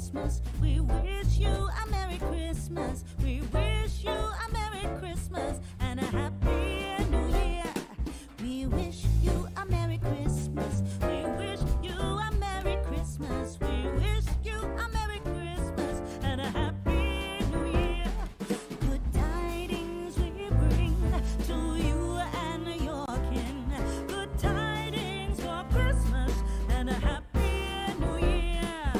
Christmas. We wish you a Merry Christmas. We wish you a Merry Christmas and a Happy New Year. We wish you a Merry Christmas. We wish you a Merry Christmas. We wish you a Merry Christmas and a Happy New Year. Good tidings we bring to you and your kin. Good tidings for Christmas and a Happy New Year.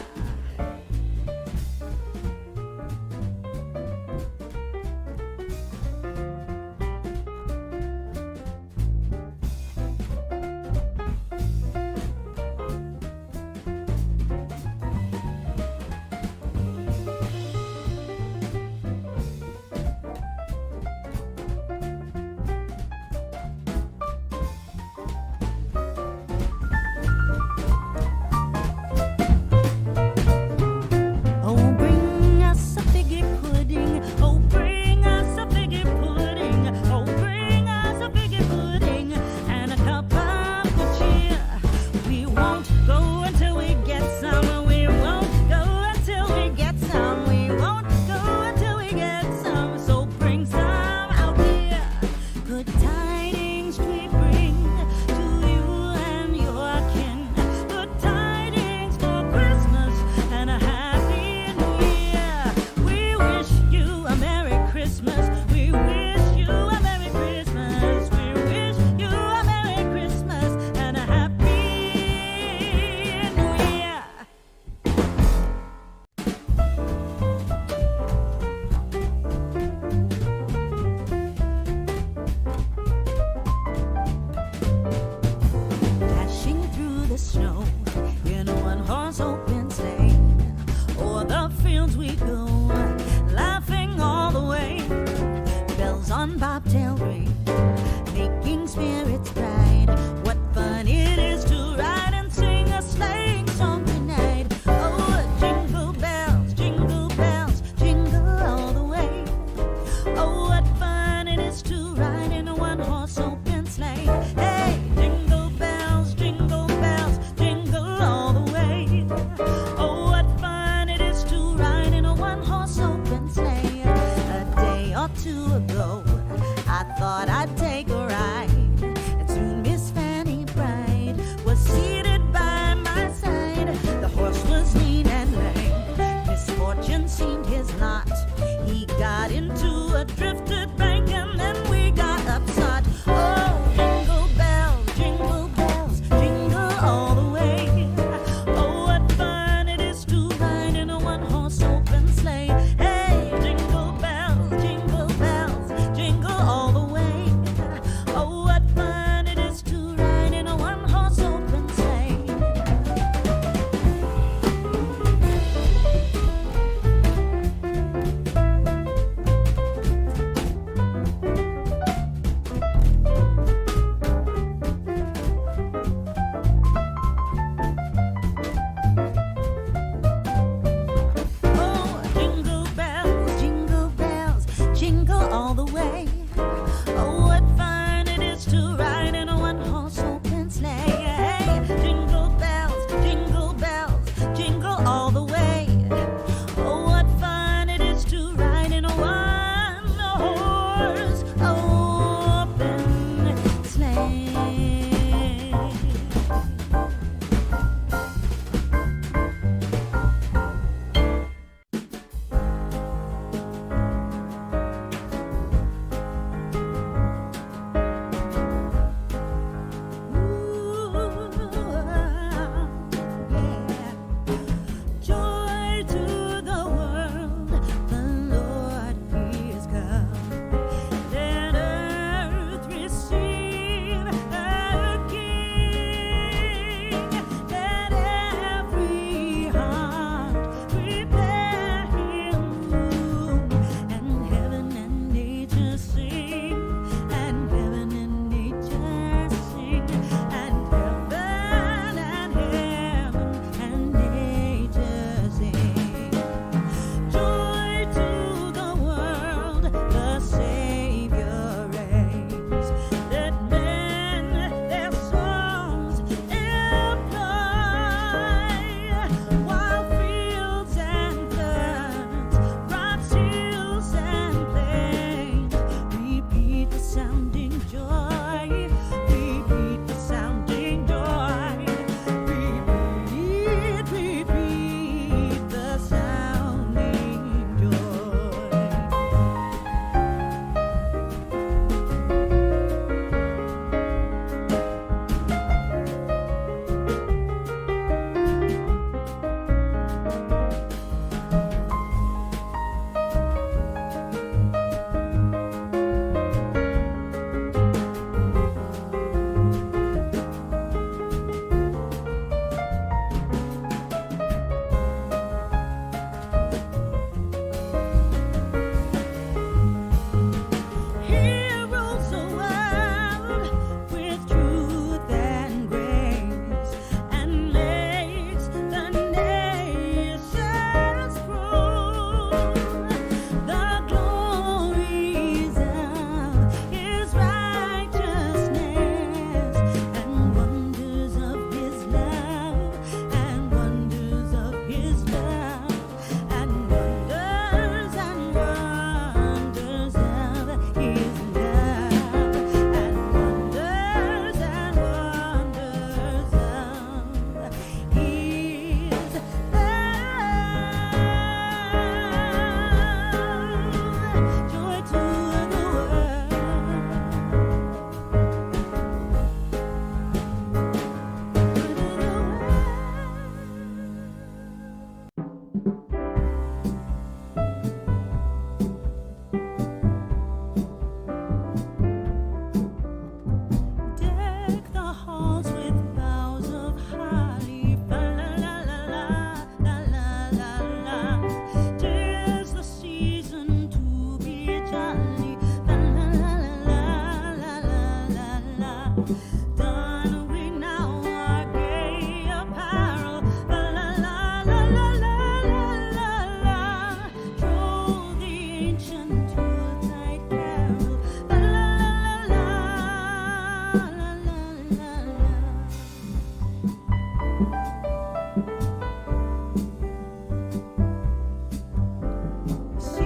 See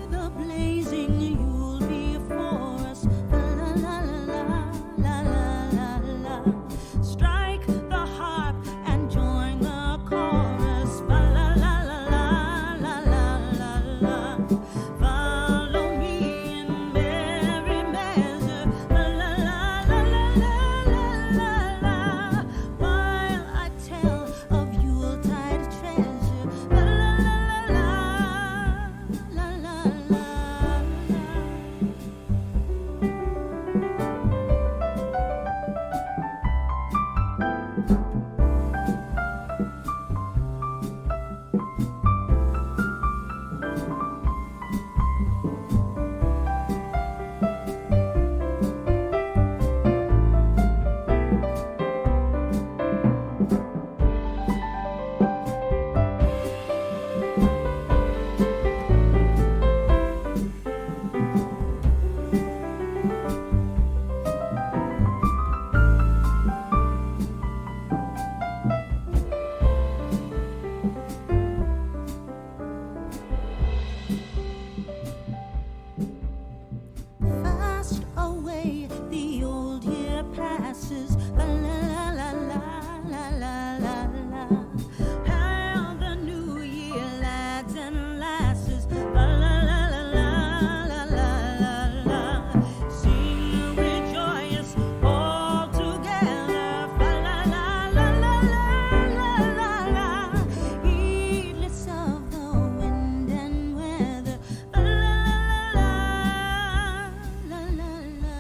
the blazing you'll be for us. La la la la la la la. Strike the harp and join the chorus. La la la la la la la la. Follow me in merry measure. La la la la la la la. While I tell of Yuletide treasure. La la la la la la. Fast away the old year passes. La la la la la la la la. Hail the new year, lads and lasses. La la la la la la la la. Sing rejoice all together. La la la la la la la la. Heedless of the wind and weather. La la la la la la.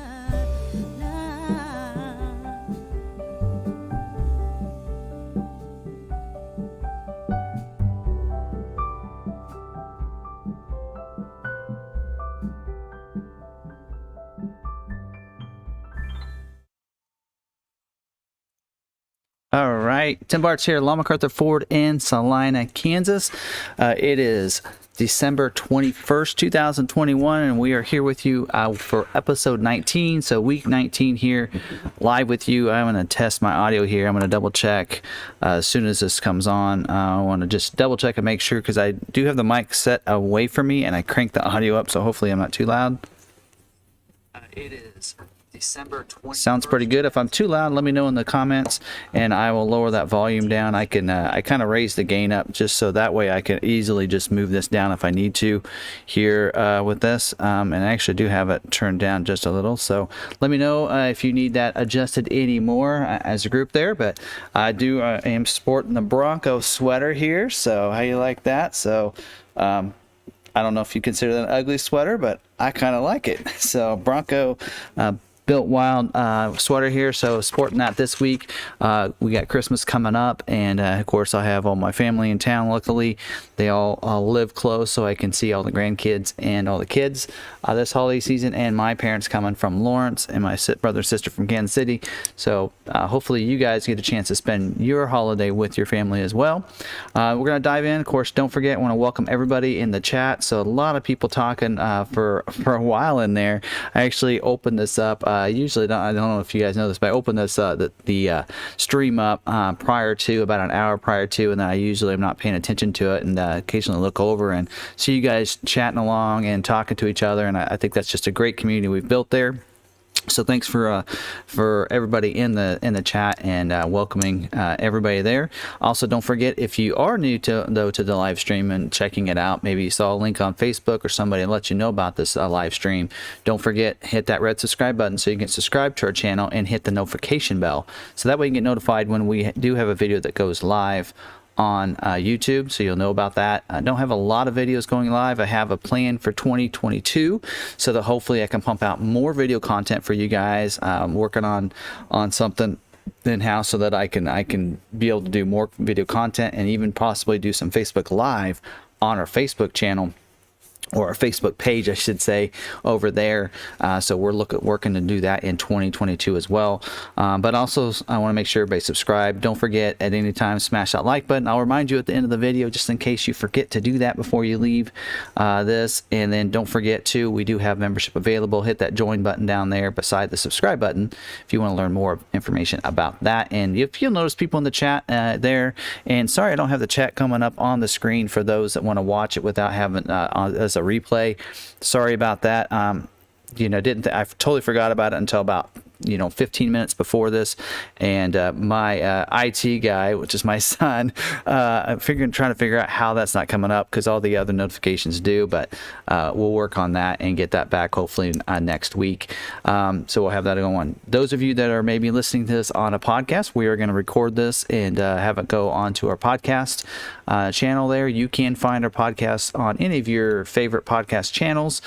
All right, Tim Bart's here, McArthur Ford in Salina, Kansas. It is December 21st, 2021, and we are here with you for episode 19. So week 19 here, live with you. I'm going to test my audio here. I'm going to double check as soon as this comes on. I want to just double check and make sure, because I do have the mic set away from me and I cranked the audio up, so hopefully I'm not too loud. It is December 20th. Sounds pretty good. If I'm too loud, let me know in the comments and I will lower that volume down. I can I kind of raise the gain up just so that way I can easily just move this down if I need to here with this, and I actually do have it turned down just a little, so let me know if you need that adjusted any more as a group there. But I am sporting the Bronco sweater here, so how you like that? So I don't know if you consider that an ugly sweater, but I kind of like it. So Bronco Built Wild sweater here, so sporting that this week. We got Christmas coming up, and of course I have all my family in town. Luckily they all live close, so I can see all the grandkids and all the kids this holiday season, and my parents coming from Lawrence and my brother and sister from Kansas City. So hopefully you guys get a chance to spend your holiday with your family as well. We're gonna dive in. Of course, don't forget, I want to welcome everybody in the chat. So a lot of people talking for a while in there. I actually opened this up. Usually I don't know if you guys know this, but I open this the stream up prior to, about an hour prior to, and then I usually am not paying attention to it, and occasionally look over and see you guys chatting along and talking to each other, and I think that's just a great community we've built there. So thanks for everybody in the chat and welcoming everybody there. Also, don't forget, if you are new to the live stream and checking it out, maybe you saw a link on Facebook or somebody let you know about this live stream, don't forget, hit that red subscribe button so you can subscribe to our channel and hit the notification bell, so that way you can get notified when we do have a video that goes live on YouTube, so you'll know about that. I don't have a lot of videos going live. I have a plan for 2022, so that hopefully I can pump out more video content for you guys. I'm working on something in-house so that I can be able to do more video content and even possibly do some Facebook Live on our Facebook channel or our Facebook page, I should say, over there. So we're working to do that in 2022 as well. But also, I want to make sure everybody subscribe. Don't forget, at any time, smash that like button. I'll remind you at the end of the video, just in case you forget to do that before you leave this. And then don't forget to, we do have membership available. Hit that join button down there beside the subscribe button if you want to learn more information about that. And if you'll notice people in the chat there, and sorry I don't have the chat coming up on the screen for those that want to watch it without having as a replay. Sorry about that. I totally forgot about it until about 15 minutes before this, and my IT guy, which is my son, trying to figure out how that's not coming up, because all the other notifications do, but we'll work on that and get that back hopefully next week. So we'll have that going. Those of you that are maybe listening to this on a podcast, we are going to record this and have it go onto our podcast channel there. You can find our podcast on any of your favorite podcast channels.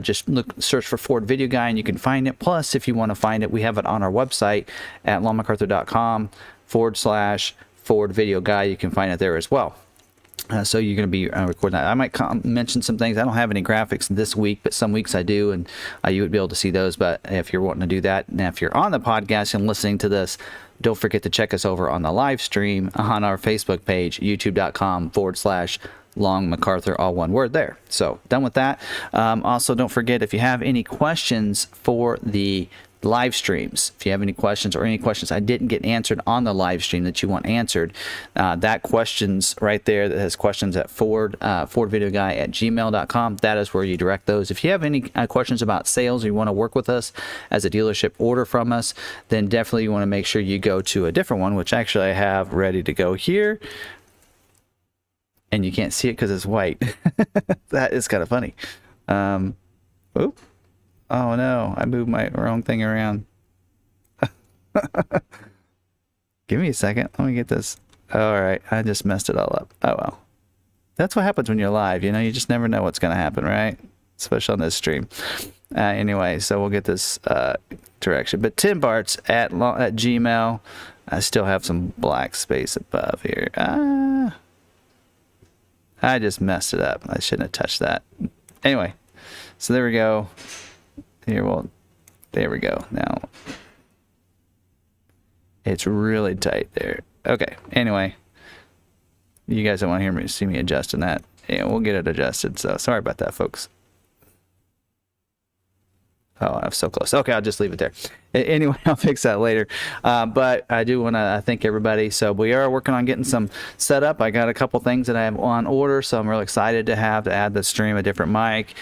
Just search for Ford Video Guy and you can find it. Plus, if you want to find it, we have it on our website at lawmacarthur.com/Ford Video Guy. You can find it there as well. So you're going to be recording that. I might mention some things. I don't have any graphics this week, but some weeks I do, and you would be able to see those. But if you're wanting to do that, and if you're on the podcast and listening to this, don't forget to check us over on the live stream on our Facebook page, youtube.com/Long McArthur, all one word there. So done with that. Also, don't forget, if you have any questions for the live streams, if you have any questions or any questions I didn't get answered on the live stream that you want answered, that questions right there that has questions at FordVideoGuy@gmail.com, that is where you direct those. If you have any questions about sales or you want to work with us as a dealership, order from us, then definitely you want to make sure you go to a different one, which actually I have ready to go here, and you can't see it because it's white. That is kind of funny. Oop. Oh no, I moved my wrong thing around. Give me a second. Let me get this. All right, I just messed it all up. Oh well. That's what happens when you're live. You just never know what's going to happen, right? Especially on this stream. Anyway, so we'll get this direction. But Tim Bart's at Gmail. I still have some black space above here. I just messed it up. I shouldn't have touched that. Anyway, so there we go. Here, well, there we go. Now, it's really tight there. Okay, anyway, you guys don't want to see me adjusting that. Yeah, we'll get it adjusted, so sorry about that, folks. Oh, I'm so close. Okay, I'll just leave it there. Anyway, I'll fix that later. But I do want to thank everybody. So we are working on getting some set up. I got a couple things that I have on order, so I'm really excited to add the stream, a different mic,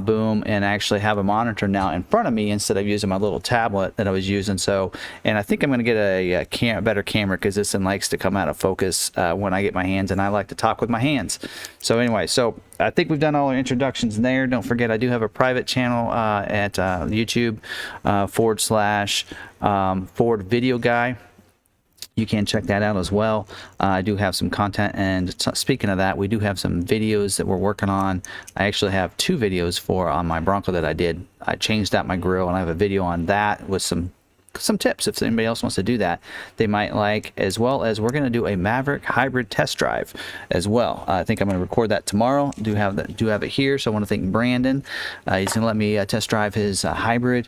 boom, and actually have a monitor now in front of me instead of using my little tablet that I was using. So, and I think I'm going to get a better camera, because this one likes to come out of focus when I get my hands, and I like to talk with my hands. So anyway, so I think we've done all our introductions there. Don't forget, I do have a private channel at YouTube /Ford Video Guy. You can check that out as well. I do have some content, and speaking of that, we do have some videos that we're working on. I actually have 2 videos on my Bronco that I did. I changed out my grill, and I have a video on that with some tips if anybody else wants to do that they might like, as well as we're going to do a Maverick hybrid test drive as well. I think I'm going to record that tomorrow. Do have it here, so I want to thank Brandon. He's going to let me test drive his hybrid.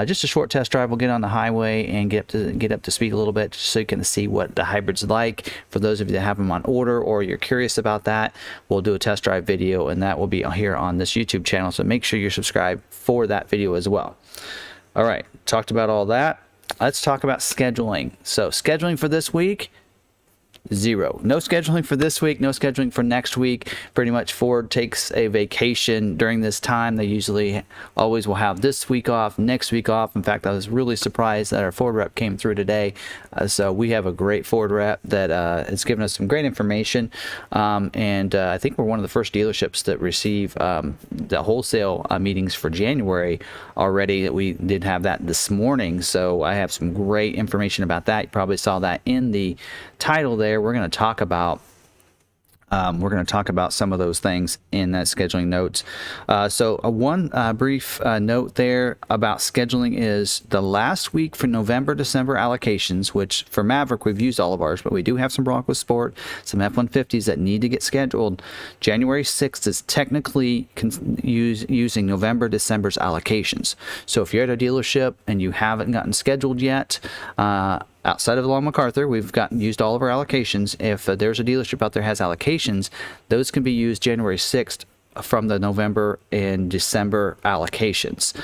Just a short test drive. We'll get on the highway and get up to speed a little bit, so you can see what the hybrid's like. For those of you that have them on order or you're curious about that, we'll do a test drive video, and that will be here on this YouTube channel, so make sure you're subscribed for that video as well. All right, talked about all that. Let's talk about scheduling. So scheduling for this week, 0. No scheduling for this week, no scheduling for next week. Pretty much Ford takes a vacation during this time. They usually always will have this week off, next week off. In fact, I was really surprised that our Ford rep came through today. So we have a great Ford rep that has given us some great information. And I think we're one of the first dealerships that receive the wholesale meetings for January already. That we did have that this morning. So I have some great information about that. You probably saw that in the title there. We're going to talk about We're going to talk about some of those things in that scheduling notes. So one brief note there about scheduling is the last week for November, December allocations, which for Maverick, we've used all of ours, but we do have some Bronco Sport, some F-150s that need to get scheduled. January 6th is technically using November, December's allocations. So if you're at a dealership and you haven't gotten scheduled yet, outside of McArthur, we've used all of our allocations. If there's a dealership out there that has allocations, those can be used January 6th from the November and December allocations.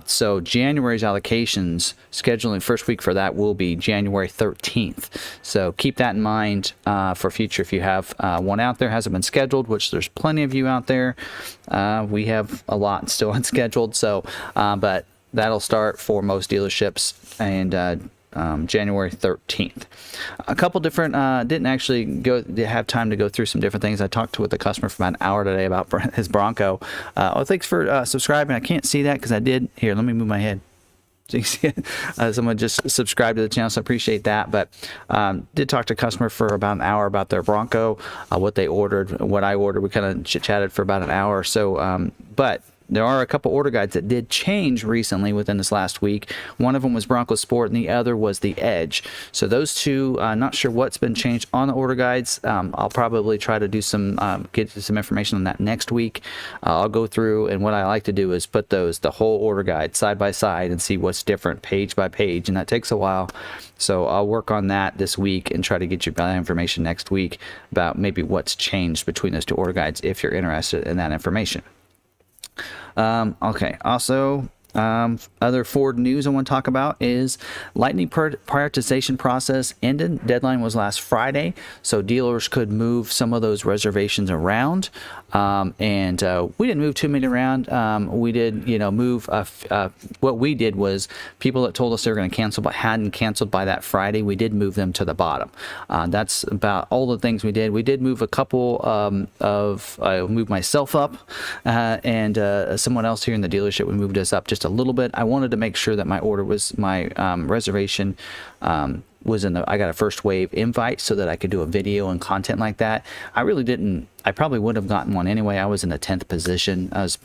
So January's allocations, scheduling first week for that will be January 13th. So keep that in mind for future. If you have one out there hasn't been scheduled, which there's plenty of you out there, we have a lot still unscheduled. So, but that'll start for most dealerships and January 13th. A couple different, didn't actually have time to go through some different things. I talked with the customer for about an hour today about his Bronco. Thanks for subscribing. I can't see that because I did. Here, let me move my head. Someone just subscribed to the channel, so I appreciate that. But did talk to a customer for about an hour about their Bronco, what they ordered, what I ordered. We kind of chit-chatted for about an hour or so. But there are a couple order guides that did change recently within this last week. One of them was Bronco Sport and the other was the Edge. So those two, not sure what's been changed on the order guides. I'll probably try to do get some information on that next week. I'll go through, and what I like to do is put the whole order guide side by side and see what's different page by page, and that takes a while. So I'll work on that this week and try to get you that information next week about maybe what's changed between those two order guides if you're interested in that information. Okay, also other Ford news I want to talk about is Lightning prioritization process ended. Deadline was last Friday, so dealers could move some of those reservations around. And we didn't move too many around. We did, move. What we did was people that told us they were going to cancel but hadn't canceled by that Friday, we did move them to the bottom. That's about all the things we did. We did move a couple I moved myself up, and someone else here in the dealership, we moved us up just a little bit. I wanted to make sure that my reservation was I got a first wave invite so that I could do a video and content like that. I really didn't. I probably would have gotten one anyway. I was in the 10th position. I was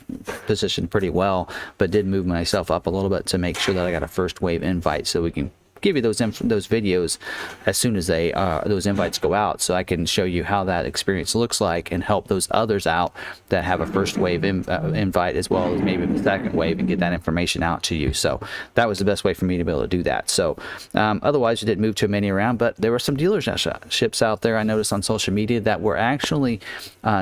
positioned pretty well, but did move myself up a little bit to make sure that I got a first wave invite so we can give you those videos as soon as those invites go out, so I can show you how that experience looks like and help those others out that have a first wave invite as well as maybe the second wave, and get that information out to you. So that was the best way for me to be able to do that. So otherwise we didn't move too many around, but there were some dealerships out there I noticed on social media that were actually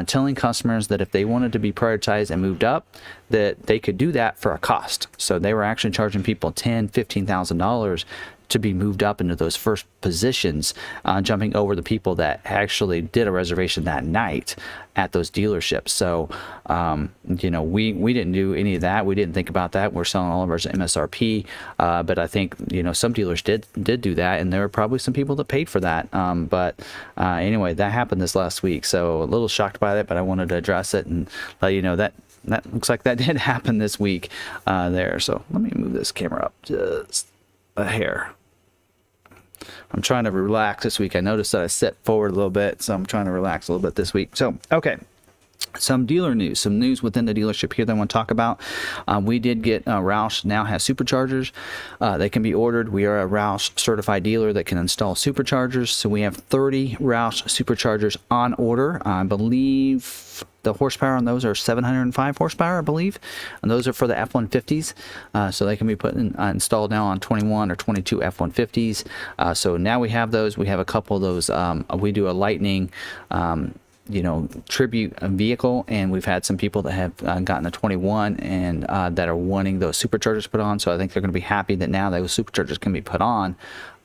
telling customers that if they wanted to be prioritized and moved up, that they could do that for a cost. So they were actually charging people $10,000-$15,000 to be moved up into those first positions, jumping over the people that actually did a reservation that night at those dealerships. So, we didn't do any of that. We didn't think about that. We're selling all of ours at MSRP, but I think, some dealers did do that, and there were probably some people that paid for that. Anyway, that happened this last week. So a little shocked by that, but I wanted to address it and let you know that looks like that did happen this week there. So let me move this camera up just a hair. I'm trying to relax this week. I noticed that I set forward a little bit, so I'm trying to relax a little bit this week. So, okay. Some dealer news, some news within the dealership here that I want to talk about. We did get Roush now has superchargers. They can be ordered. We are a Roush certified dealer that can install superchargers. So we have 30 Roush superchargers on order. I believe the horsepower on those are 705 horsepower, I believe. And those are for the F-150s. So they can be installed now on 21 or 22 F-150s. So now we have those. We have a couple of those. We do a Lightning tribute vehicle, and we've had some people that have gotten a 21 and that are wanting those superchargers put on. So I think they're going to be happy that now those superchargers can be put on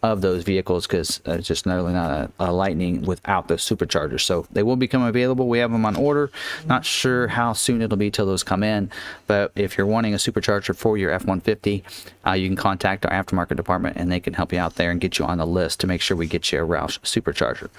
of those vehicles, because it's just really not a Lightning without those superchargers. So they will become available. We have them on order. Not sure how soon it'll be till those come in, but if you're wanting a supercharger for your F-150, you can contact our aftermarket department and they can help you out there and get you on the list to make sure we get you a Roush supercharger.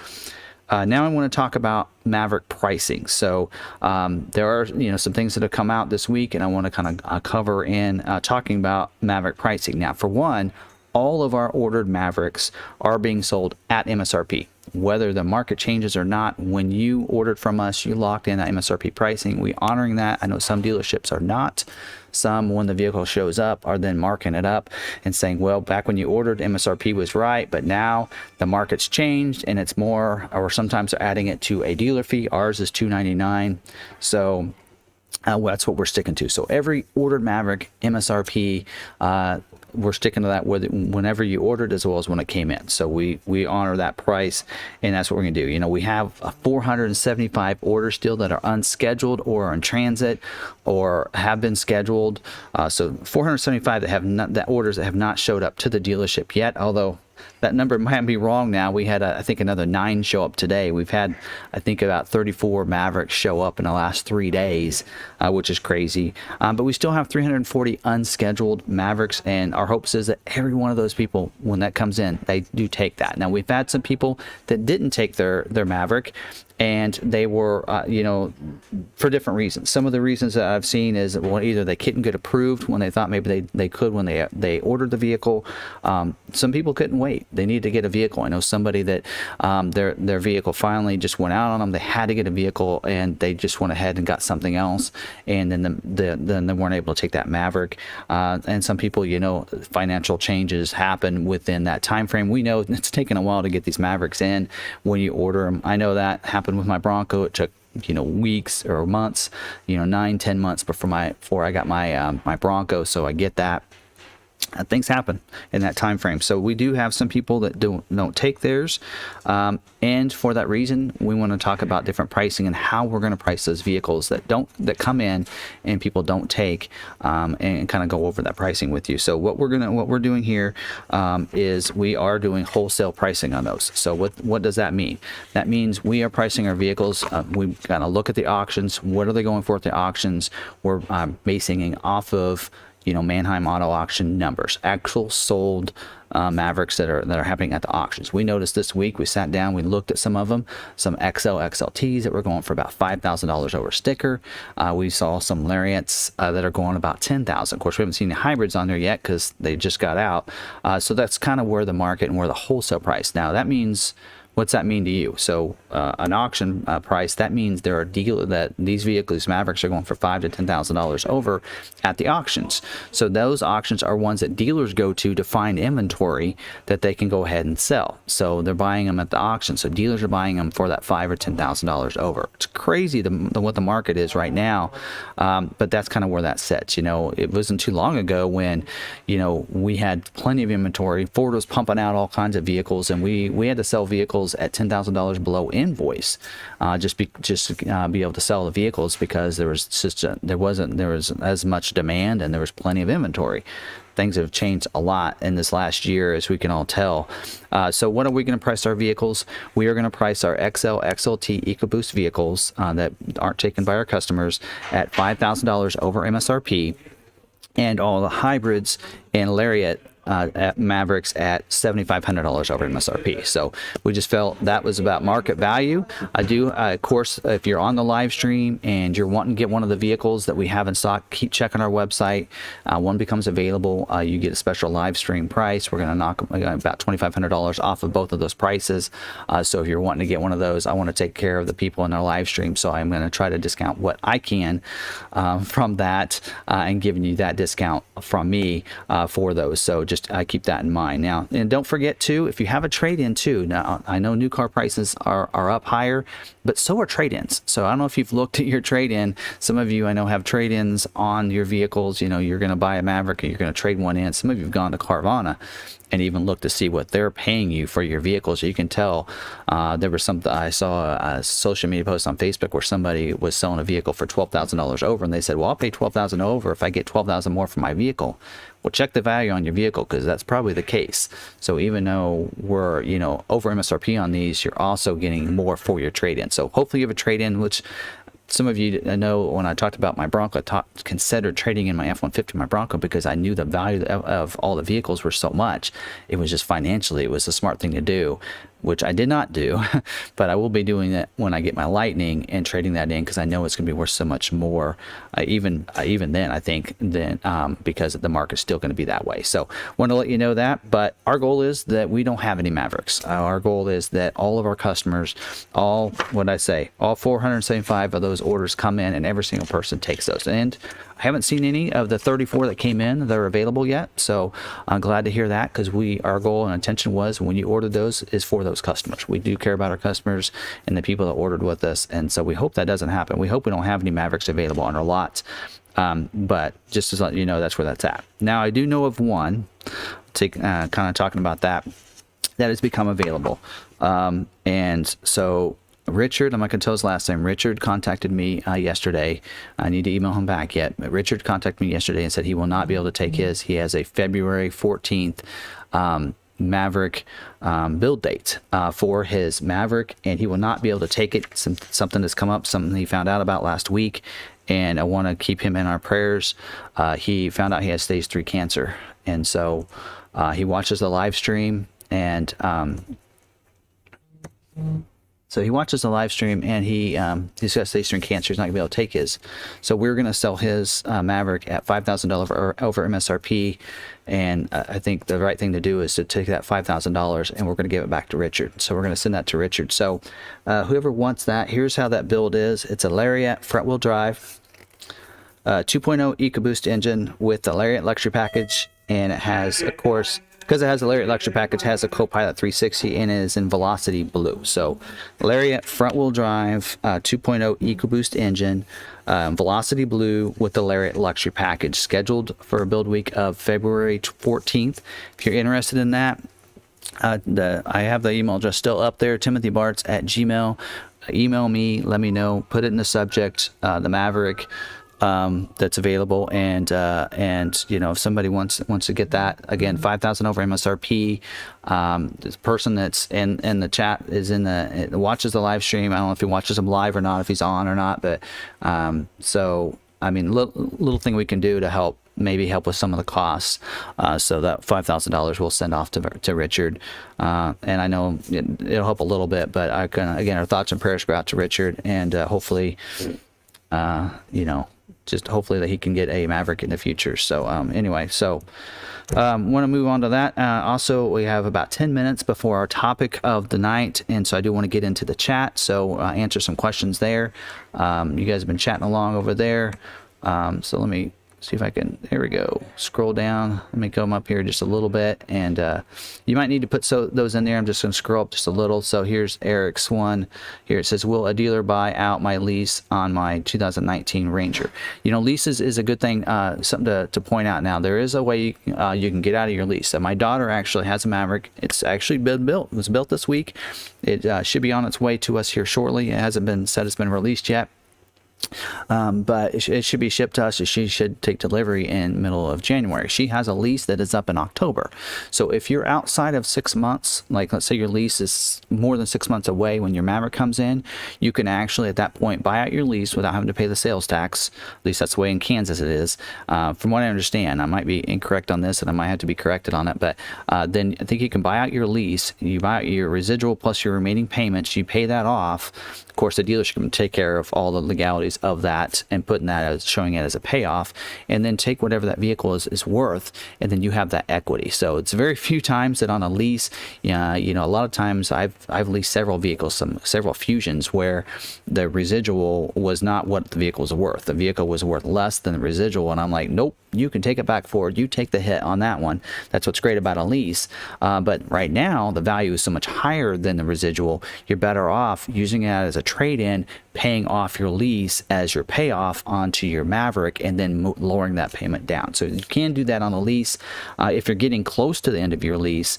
Now I want to talk about Maverick pricing. So there are some things that have come out this week, and I want to kind of cover in talking about Maverick pricing. Now, for one, all of our ordered Mavericks are being sold at MSRP. whether the market changes or not. When you ordered from us, you locked in that MSRP pricing. We honoring that. I know some dealerships are not. Some, when the vehicle shows up, are then marking it up and saying, well, back when you ordered, MSRP was right, but now the market's changed and it's more, or sometimes they're adding it to a dealer fee. Ours is $299. So that's what we're sticking to. So every ordered Maverick MSRP, we're sticking to that whenever you ordered as well as when it came in. So we honor that price, and that's what we're gonna do. You know, we have 475 orders still that are unscheduled or in transit or have been scheduled. So 475 that orders that have not showed up to the dealership yet, although that number might be wrong now. We had, I think, another 9 show up today. We've had, I think, about 34 Mavericks show up in the last 3 days, which is crazy. But we still have 340 unscheduled Mavericks, and our hopes is that every one of those people, when that comes in, they do take that. Now, we've had some people that didn't take their Maverick, and they were, you know, for different reasons. Some of the reasons that I've seen is, well, either they couldn't get approved when they thought maybe they could when they ordered the vehicle. Some people couldn't wait. They needed to get a vehicle. I know somebody that their vehicle finally just went out on them. They had to get a vehicle, and they just went ahead and got something else, and then then they weren't able to take that Maverick. And some people, you know, financial changes happen within that time frame. We know it's taken a while to get these Mavericks in when you order them. I know that happened with my Bronco. It took, you know, weeks or months, you know, 9-10 months before I got my my Bronco. So I get that. Things happen in that time frame. So we do have some people that don't take theirs, and for that reason, we want to talk about different pricing and how we're going to price those vehicles that come in and people don't take, and kind of go over that pricing with you. So what we're doing here is we are doing wholesale pricing on those. So what does that mean? That means we are pricing our vehicles. We've got to look at the auctions. What are they going for at the auctions? We're basing it off of, you know, Manheim Auto Auction numbers, actual sold Mavericks that are happening at the auctions. We noticed this week, we sat down, we looked at some of them, some XLTs that were going for about $5,000 over sticker. We saw some Lariats that are going about $10,000. Of course, we haven't seen the hybrids on there yet because they just got out. So that's kind of where the market and where the wholesale price. Now that means, what's that mean to you? So an auction price, that means there are dealers that these vehicles, Mavericks, are going for $5,000 to $10,000 over at the auctions. So those auctions are ones that dealers go to find inventory that they can go ahead and sell. So they're buying them at the auction. So dealers are buying them for that $5,000 or $10,000 over. It's crazy what the market is right now, but that's kind of where that sits. You know, it wasn't too long ago when, you know, we had plenty of inventory. Ford was pumping out all kinds of vehicles, and we had to sell vehicles at $10,000 below invoice, just to be able to sell the vehicles, because there was as much demand and there was plenty of inventory. Things have changed a lot in this last year, as we can all tell. So what are we going to price our vehicles? We are going to price our XLT EcoBoost vehicles that aren't taken by our customers at $5,000 over MSRP, and all the hybrids and Lariat at Mavericks at $7,500 over MSRP. So we just felt that was about market value. I do, of course, if you're on the live stream and you're wanting to get one of the vehicles that we have in stock, keep checking our website. One becomes available, you get a special live stream price. We're going to knock about $2,500 off of both of those prices. So if you're wanting to get one of those, I want to take care of the people in our live stream, so I'm going to try to discount what I can from that, and giving you that discount from me for those. So just keep that in mind. Now, and don't forget too, if you have a trade-in too. Now, I know new car prices are up higher, but so are trade-ins. So I don't know if you've looked at your trade-in. Some of you I know have trade-ins on your vehicles. You know, you're going to buy a Maverick and you're going to trade one in. Some of you have gone to Carvana and even look to see what they're paying you for your vehicle. So you can tell. There was something, I saw a social media post on Facebook where somebody was selling a vehicle for $12,000 over, and they said, well, I'll pay $12,000 over if I get $12,000 more for my vehicle. Well, check the value on your vehicle, because that's probably the case. So even though we're, you know, over MSRP on these, you're also getting more for your trade-in. So hopefully you have a trade-in, which some of you know when I talked about my Bronco, I considered trading in my F-150, my Bronco, because I knew the value of all the vehicles were so much. It was just financially, it was a smart thing to do. which I did not do, but I will be doing that when I get my Lightning and trading that in, because I know it's going to be worth so much more, even then, I think, than because the market's still going to be that way. So want to let you know that. But our goal is that we don't have any Mavericks. Our goal is that all of our customers, all 475 of those orders come in, and every single person takes those. And I haven't seen any of the 34 that came in that are available yet, so I'm glad to hear that, because our goal and intention was, when you ordered those, is for those customers. We do care about our customers and the people that ordered with us, and so we hope that doesn't happen. We hope we don't have any Mavericks available on our lots, but just to let you know, that's where that's at. Now, I do know of one, kind of talking about that has become available, and so Richard, I'm not going to tell his last name. Richard contacted me yesterday. I need to email him back yet. But Richard contacted me yesterday and said he will not be able to take his. He has a February 14th Maverick build date for his Maverick, and he will not be able to take it. Something that's come up, something he found out about last week, and I want to keep him in our prayers. He found out he has stage 3 cancer, and so he watches the live stream, and so he watches the live stream, and he's got stage 3 cancer. He's not gonna be able to take his. So we're gonna sell his Maverick at $5,000 over MSRP, and I think the right thing to do is to take that $5,000 and we're gonna give it back to Richard. So we're gonna send that to Richard. So whoever wants that, here's how that build is. It's a Lariat front-wheel drive, 2.0 EcoBoost engine with the Lariat luxury package, and it has, of course, because it has a Lariat luxury package, has a Copilot 360, and it is in Velocity Blue. So Lariat front-wheel drive, 2.0 EcoBoost engine, Velocity Blue with the Lariat luxury package, scheduled for a build week of February 14th. If you're interested in that, I have the email address still up there, timothybarts@gmail. Email me, let me know, put it in the subject, the Maverick that's available, and you know, if somebody wants to get that, again, 5,000 over MSRP. This person that's in the chat is watches the live stream. I don't know if he watches them live or not, if he's on or not, but so I mean, little thing we can do to maybe help with some of the costs, so that $5,000 we'll send off to Richard, and I know it'll help a little bit, but again, our thoughts and prayers go out to Richard, and hopefully, you know, just hopefully that he can get a Maverick in the future. So anyway, so want to move on to that. Also, we have about 10 minutes before our topic of the night, and so I do want to get into the chat, so answer some questions there. You guys have been chatting along over there, so let me see if I can, here we go, scroll down. Let me come up here just a little bit, and you might need to put those in there. I'm just going to scroll up just a little. So here's Eric's one. Here it says, will a dealer buy out my lease on my 2019 Ranger? You know, leases is a good thing, something to point out. Now, there is a way you can get out of your lease. So my daughter actually has a Maverick. It's actually been built. It was built this week. It should be on its way to us here shortly. It hasn't been said it's been released yet. But it should be shipped to us. She should take delivery in middle of January. She has a lease that is up in October. So if you're outside of 6 months, like let's say your lease is more than 6 months away when your Maverick comes in, you can actually at that point buy out your lease without having to pay the sales tax. At least that's the way in Kansas it is. From what I understand, I might be incorrect on this and I might have to be corrected on it, but then I think you can buy out your lease, you buy out your residual plus your remaining payments, you pay that off. Of course, the dealership can take care of all the legalities of that and putting that as showing it as a payoff, and then take whatever that vehicle is worth, and then you have that equity. So it's very few times that on a lease, you know, a lot of times I've leased several vehicles, several Fusions, where the residual was not what the vehicle was worth. The vehicle was worth less than the residual, and I'm like, nope, you can take it back forward. You take the hit on that one. That's what's great about a lease. But right now, the value is so much higher than the residual. You're better off using it as a trade-in, paying off your lease as your payoff onto your Maverick, and then lowering that payment down. So you can do that on a lease. If you're getting close to the end of your lease,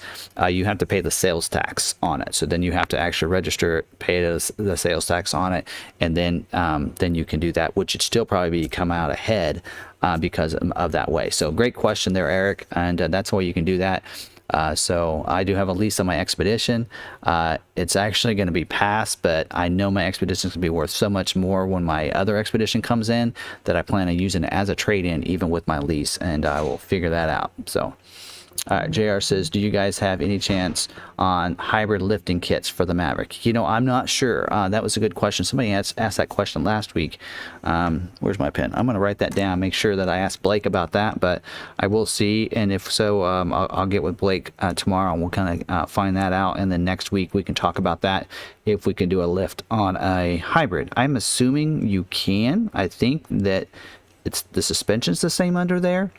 you have to pay the sales tax on it. So then you have to actually register it, pay the sales tax on it, and then you can do that, which would still probably come out ahead because of that way. So great question there, Eric, and that's why you can do that. So I do have a lease on my Expedition. It's actually going to be passed, but I know my Expedition is going to be worth so much more when my other Expedition comes in that I plan on using it as a trade-in even with my lease, and I will figure that out. So JR says, do you guys have any chance on hybrid lifting kits for the Maverick? You know, I'm not sure. That was a good question. Somebody asked that question last week. Where's my pen? I'm going to write that down, make sure that I ask Blake about that, but I will see. And if so, I'll get with Blake tomorrow and we'll kind of find that out. And then next week we can talk about that if we can do a lift on a hybrid. I'm assuming you can. I think that the suspension's the same under there.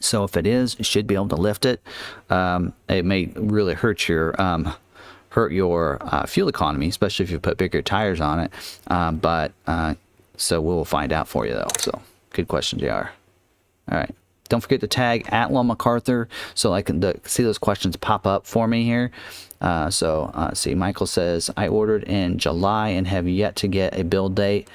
So if it is, you should be able to lift it. It may really hurt your fuel economy, especially if you put bigger tires on it. So we'll find out for you though. So good question, JR. All right. Don't forget to tag at McArthur so I can see those questions pop up for me here. See, Michael says, I ordered in July and have yet to get a build date.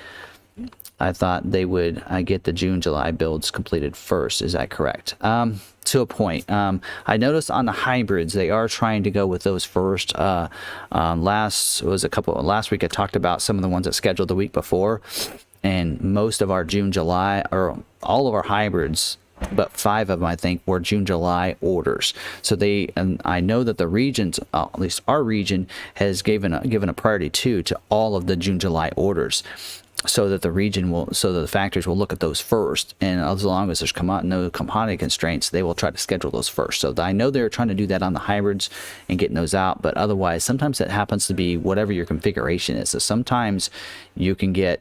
I thought they would get the June, July builds completed first. Is that correct? To a point. I noticed on the hybrids, they are trying to go with those first. Last week I talked about some of the ones that scheduled the week before, and most of our June, July, or all of our hybrids, but 5 of them I think were June, July orders. So and I know that the regions, at least our region, has given a priority to all of the June, July orders. So that the factories will look at those first, and as long as there's no commodity constraints, they will try to schedule those first. So I know they're trying to do that on the hybrids and getting those out, but otherwise, sometimes it happens to be whatever your configuration is. So sometimes you can get,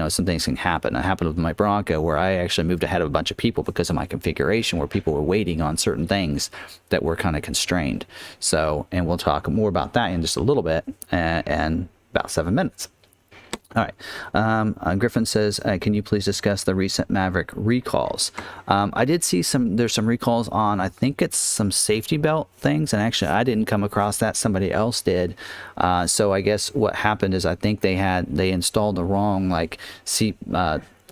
some things can happen. It happened with my Bronco, where I actually moved ahead of a bunch of people because of my configuration, where people were waiting on certain things that were kind of constrained. So, and we'll talk more about that in just a little bit, and about 7 minutes. All right. Griffin says, can you please discuss the recent Maverick recalls? I did see there's some recalls on, I think it's some safety belt things. And actually, I didn't come across that. Somebody else did. So I guess what happened is I think they installed the wrong, seat,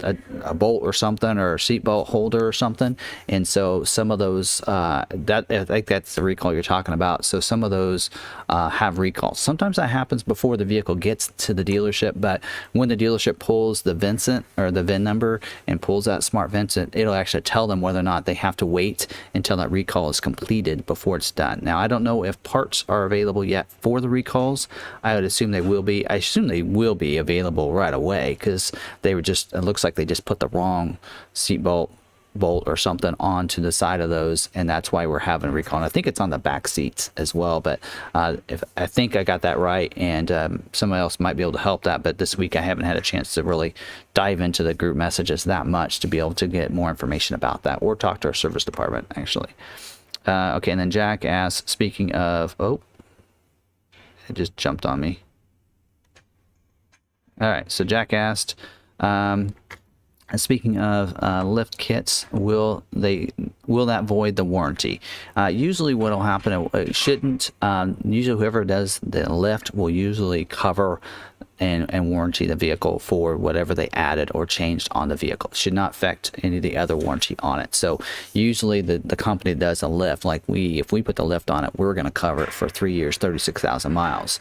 a bolt or something, or a seat belt holder or something, and so some of those I think that's the recall you're talking about. So some of those have recalls. Sometimes that happens before the vehicle gets to the dealership, but when the dealership pulls the Vincent or the VIN number and pulls that smart Vincent, it'll actually tell them whether or not they have to wait until that recall is completed before it's done. Now, I don't know if parts are available yet for the recalls. I would assume they will be. I assume they will be available right away, because they were just, it looks like they just put the wrong seatbelt bolt or something onto the side of those, and that's why we're having a recall. And I think it's on the back seats as well, but if I think I got that right, and somebody else might be able to help that, but this week I haven't had a chance to really dive into the group messages that much to be able to get more information about that, or talk to our service department actually. Okay, and then Jack asks, speaking of, it just jumped on me. All right, so Jack asked, speaking of lift kits, will that void the warranty? Usually what will happen, it shouldn't. Usually whoever does the lift will usually cover and warranty the vehicle for whatever they added or changed on the vehicle. It should not affect any of the other warranty on it. So usually the company does a lift, like if we put the lift on it, we're going to cover it for 3 years, 36,000 miles.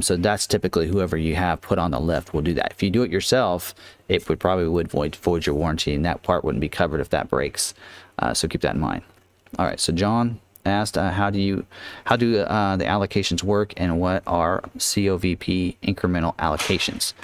So that's typically whoever you have put on the lift will do that. If you do it yourself, it would probably void your warranty, and that part wouldn't be covered if that breaks. So keep that in mind. All right, so John asked, how do the allocations work, and what are COVP incremental allocations?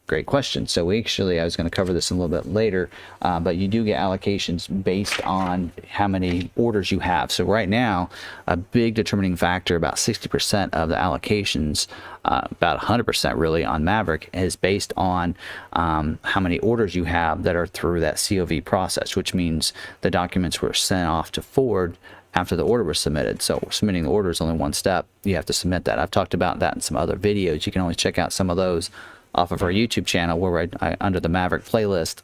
Great question. So I was going to cover this a little bit later, but you do get allocations based on how many orders you have. So right now, a big determining factor, about 60% of the allocations, about 100% really on Maverick, is based on how many orders you have that are through that COV process, which means the documents were sent off to Ford after the order was submitted. So submitting the order is only one step. You have to submit that. I've talked about that in some other videos. You can always check out some of those off of our YouTube channel, where I under the Maverick playlist,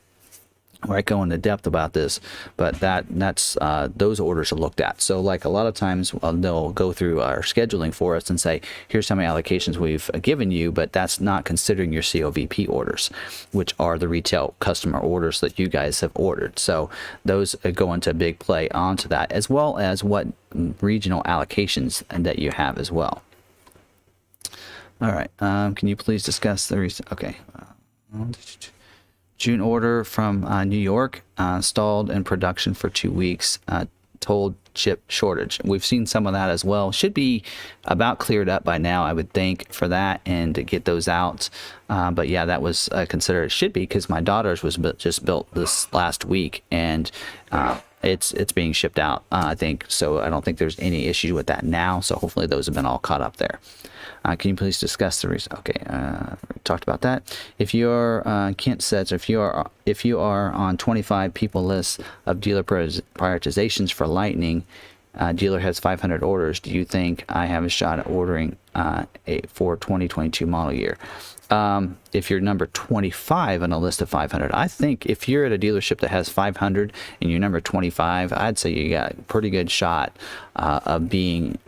where I go into depth about this. But that's those orders are looked at. So like a lot of times they'll go through our scheduling for us and say, here's how many allocations we've given you, but that's not considering your COVP orders, which are the retail customer orders that you guys have ordered. So those go into a big play onto that, as well as what regional allocations that you have as well. All right, can you please discuss the recent, June order from New York, stalled in production for 2 weeks, told chip shortage. We've seen some of that as well. Should be about cleared up by now, I would think, for that and to get those out. But yeah, that was considered, it should be, because my daughter's was just built this last week, and it's being shipped out, I think. So I don't think there's any issue with that now. So hopefully those have been all caught up there. Can you please discuss the reason? Okay, we talked about that. If you're Kent says, if you are on 25 people list of dealer prioritizations for Lightning, dealer has 500 orders. Do you think I have a shot at ordering for 2022 model year? If you're number 25 on a list of 500, I think if you're at a dealership that has 500 and you're number 25, I'd say you got a pretty good shot of being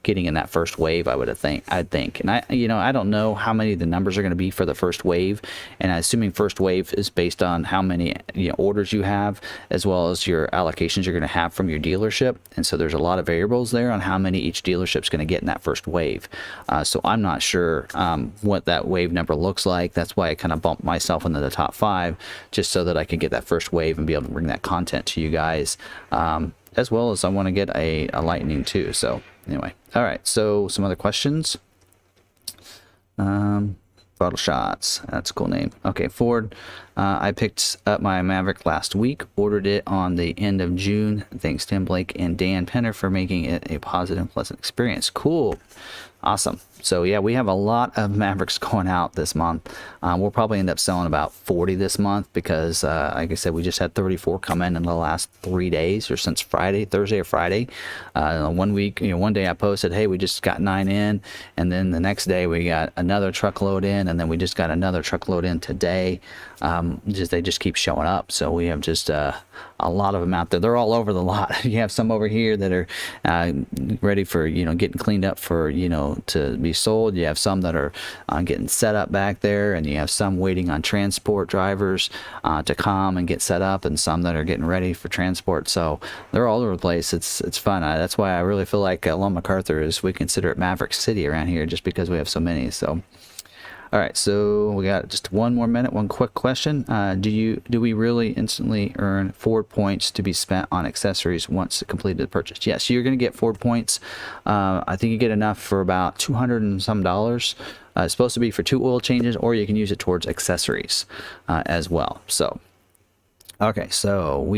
getting in that first wave. I'd think, and I don't know how many the numbers are going to be for the first wave, and I'm assuming first wave is based on how many orders you have, as well as your allocations you're going to have from your dealership, and so there's a lot of variables there on how many each dealership's going to get in that first wave. So I'm not sure what that wave number looks like. That's why I kind of bumped myself into the top 5, just so that I can get that first wave and be able to bring that content to you guys, as well as I want to get a Lightning too. So anyway, all right, so some other questions. Bottle Shots, that's a cool name. Okay, Ford, I picked up my Maverick last week, ordered it on the end of June. Thanks Tim Blake and Dan Penner for making it a positive, pleasant experience. Cool. Awesome. So yeah, we have a lot of Mavericks going out this month. We'll probably end up selling about 40 this month because, like I said, we just had 34 come in the last 3 days, or since Thursday or Friday. 1 week, one day I posted, hey, we just got 9 in, and then the next day we got another truckload in, and then we just got another truckload in today. They just keep showing up. So we have just a lot of them out there. They're all over the lot. You have some over here that are ready for getting cleaned up for to be sold. You have some that are getting set up back there, and you have some waiting on transport drivers to come and get set up, and some that are getting ready for transport. So they're all over the place. It's fun. That's why I really feel like McArthur we consider it Maverick City around here, just because we have so many. So all right, so we got just 1 more minute. One quick question: do we really instantly earn Ford points to be spent on accessories once completed the purchase? Yes, you're going to get Ford points. I think you get enough for about $200 and some. It's supposed to be for 2 oil changes, or you can use it towards accessories as well. So, okay, so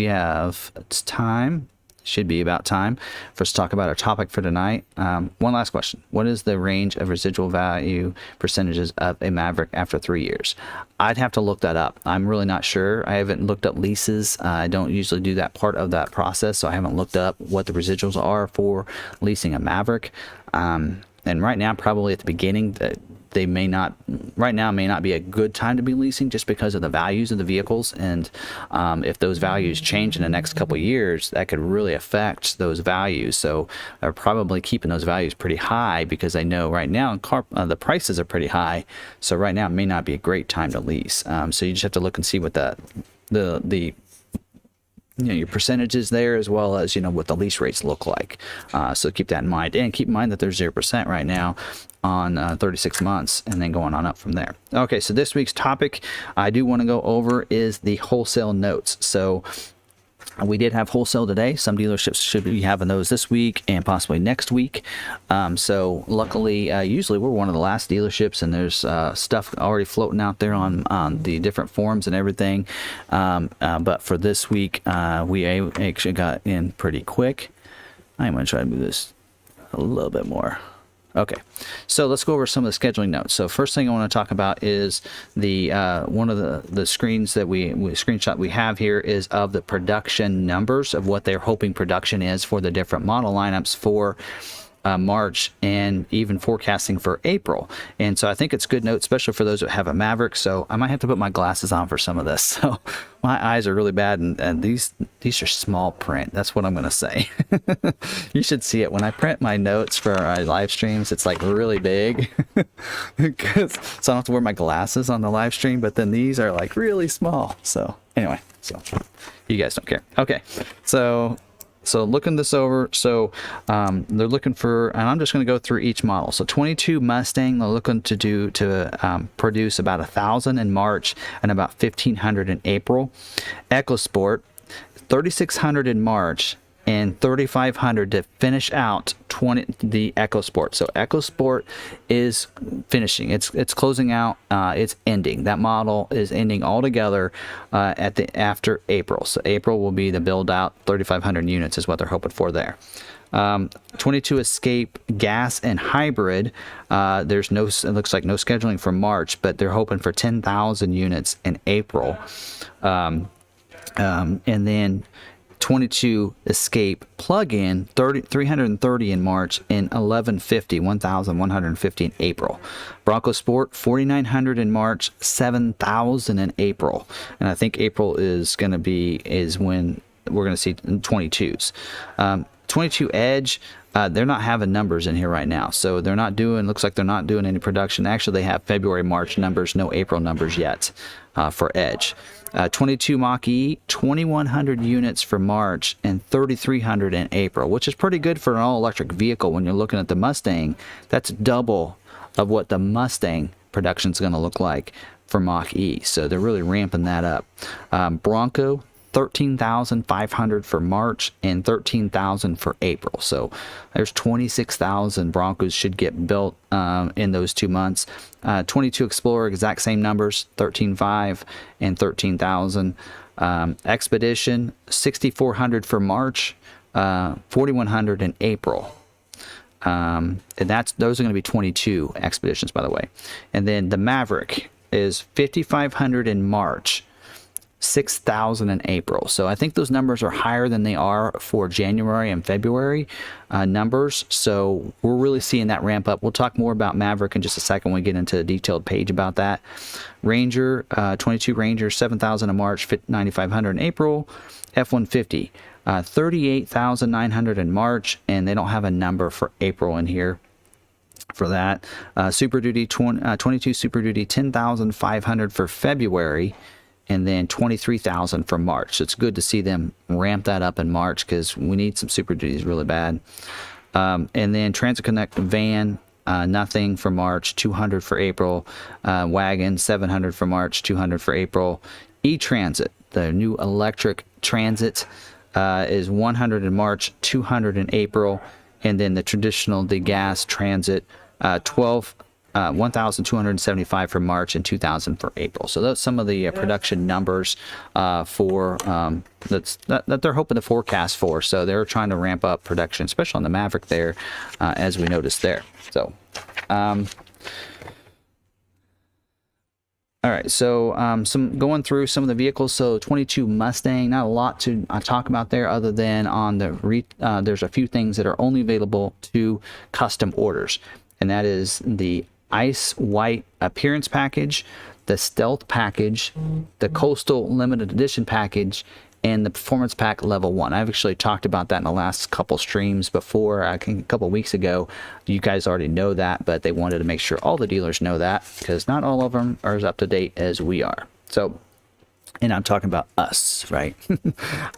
it's time. Should be about time for us to talk about our topic for tonight. One last question: what is the range of residual value percentages of a Maverick after 3 years? I'd have to look that up. I'm really not sure. I haven't looked up leases. I don't usually do that part of that process, so I haven't looked up what the residuals are for leasing a Maverick. And right now, probably at the beginning, right now may not be a good time to be leasing, just because of the values of the vehicles, and if those values change in the next couple of years, that could really affect those values. So they're probably keeping those values pretty high, because I know right now the prices are pretty high. So right now it may not be a great time to lease. So you just have to look and see what the your percentages there, as well as what the lease rates look like. So keep that in mind, and keep in mind that there's 0% right now on 36 months, and then going on up from there. Okay, so this week's topic I do want to go over is the wholesale notes. So we did have wholesale today. Some dealerships should be having those this week and possibly next week. So luckily, usually we're one of the last dealerships, and there's stuff already floating out there on the different forums and everything. But for this week, we actually got in pretty quick. I'm going to try to move this a little bit more. Okay, so let's go over some of the scheduling notes. So first thing I want to talk about is the one of the screens that screenshot we have here is of the production numbers of what they're hoping production is for the different model lineups for March, and even forecasting for April. And so I think it's good note, especially for those that have a Maverick. So I might have to put my glasses on for some of this. So my eyes are really bad, and these are small print. That's what I'm going to say. You should see it when I print my notes for our live streams. It's like really big, so I don't have to wear my glasses on the live stream. But then these are like really small. So anyway, so you guys don't care. Okay, so looking this over, so they're looking for, and I'm just going to go through each model. So 22 Mustang, they're looking to produce about 1,000 in March and about 1,500 in April. EcoSport, 3,600 in March and $3,500 to finish out the EcoSport. So EcoSport is finishing. It's closing out. It's ending. That model is ending altogether after April. So April will be the build out. 3,500 units is what they're hoping for there. 22 Escape Gas and Hybrid. There's no, it looks like no scheduling for March, but they're hoping for 10,000 units in April. And then 22 Escape Plug-in, 330 in March, and 1,150 in April. Bronco Sport, 4,900 in March, 7,000 in April. And I think April is when we're going to see 22s. 22 Edge, they're not having numbers in here right now, so they're not doing, looks like they're not doing any production. Actually, they have February, March numbers, no April numbers yet for Edge. 22 Mach-E, 2,100 units for March and 3,300 in April, which is pretty good for an all-electric vehicle. When you're looking at the Mustang, that's double of what the Mustang production is going to look like for Mach-E, so they're really ramping that up. Bronco, 13,500 for March and 13,000 for April. So there's 26,000 Broncos should get built in those 2 months. 22 Explorer, exact same numbers, 13,500 and 13,000. Expedition, 6,400 for March, 4,100 in April. And those are going to be 22 Expeditions, by the way. And then the Maverick is 5,500 in March, 6,000 in April. So I think those numbers are higher than they are for January and February numbers. So we're really seeing that ramp up. We'll talk more about Maverick in just a second when we get into a detailed page about that. Ranger, 22 Ranger, 7,000 in March, 9,500 in April. F-150, 38,900 in March, and they don't have a number for April in here for that. Super Duty, 22 Super Duty, 10,500 for February, and then 23,000 for March. So it's good to see them ramp that up in March because we need some Super Duties really bad. And then Transit Connect van, nothing for March, 200 for April. Wagon, 700 for March, 200 for April. E-Transit, the new electric transit, is 100 in March, 200 in April. And then the gas transit, 1,275 for March and 2,000 for April. So that's some of the production numbers for that they're hoping to forecast for. So they're trying to ramp up production, especially on the Maverick there, as we noticed there. So, all right. So some going through some of the vehicles. So 22 Mustang, not a lot to talk about there, other than on the there's a few things that are only available to custom orders, and that is the Ice White Appearance Package, the Stealth Package, the Coastal Limited Edition Package, and the Performance Pack Level 1. I've actually talked about that in the last couple streams before, I think a couple weeks ago. You guys already know that, but they wanted to make sure all the dealers know that because not all of them are as up to date as we are. So, and I'm talking about us, right?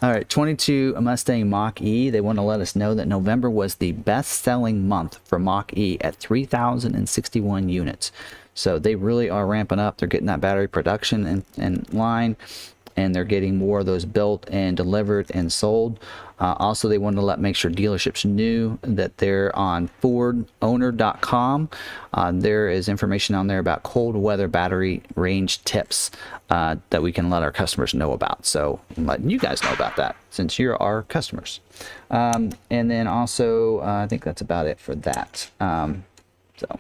All right, 22 Mustang Mach-E. They want to let us know that November was the best-selling month for Mach-E at 3,061 units. So they really are ramping up. They're getting that battery production in line, and they're getting more of those built and delivered and sold. Also, they wanted to make sure dealerships knew that they're on FordOwner.com. There is information on there about cold weather battery range tips that we can let our customers know about. So I'm letting you guys know about that since you're our customers. And then also, I think that's about it for that. So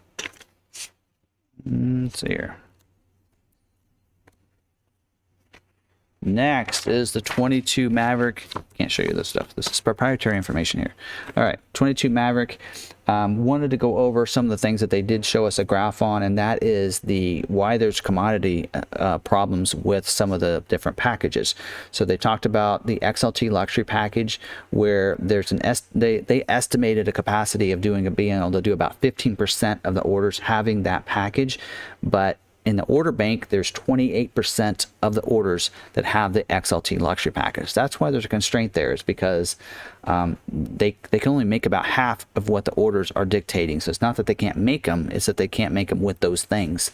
let's see here. Next is the 22 Maverick. Can't show you this stuff. This is proprietary information here. All right, 22 Maverick. Wanted to go over some of the things that they did show us a graph on, and that is why there's commodity problems with some of the different packages. So they talked about the XLT luxury package, where there's they estimated a capacity of being able to do about 15% of the orders having that package, but in the order bank, there's 28% of the orders that have the XLT luxury package. That's why there's a constraint there, is because they can only make about half of what the orders are dictating. So it's not that they can't make them, it's that they can't make them with those things.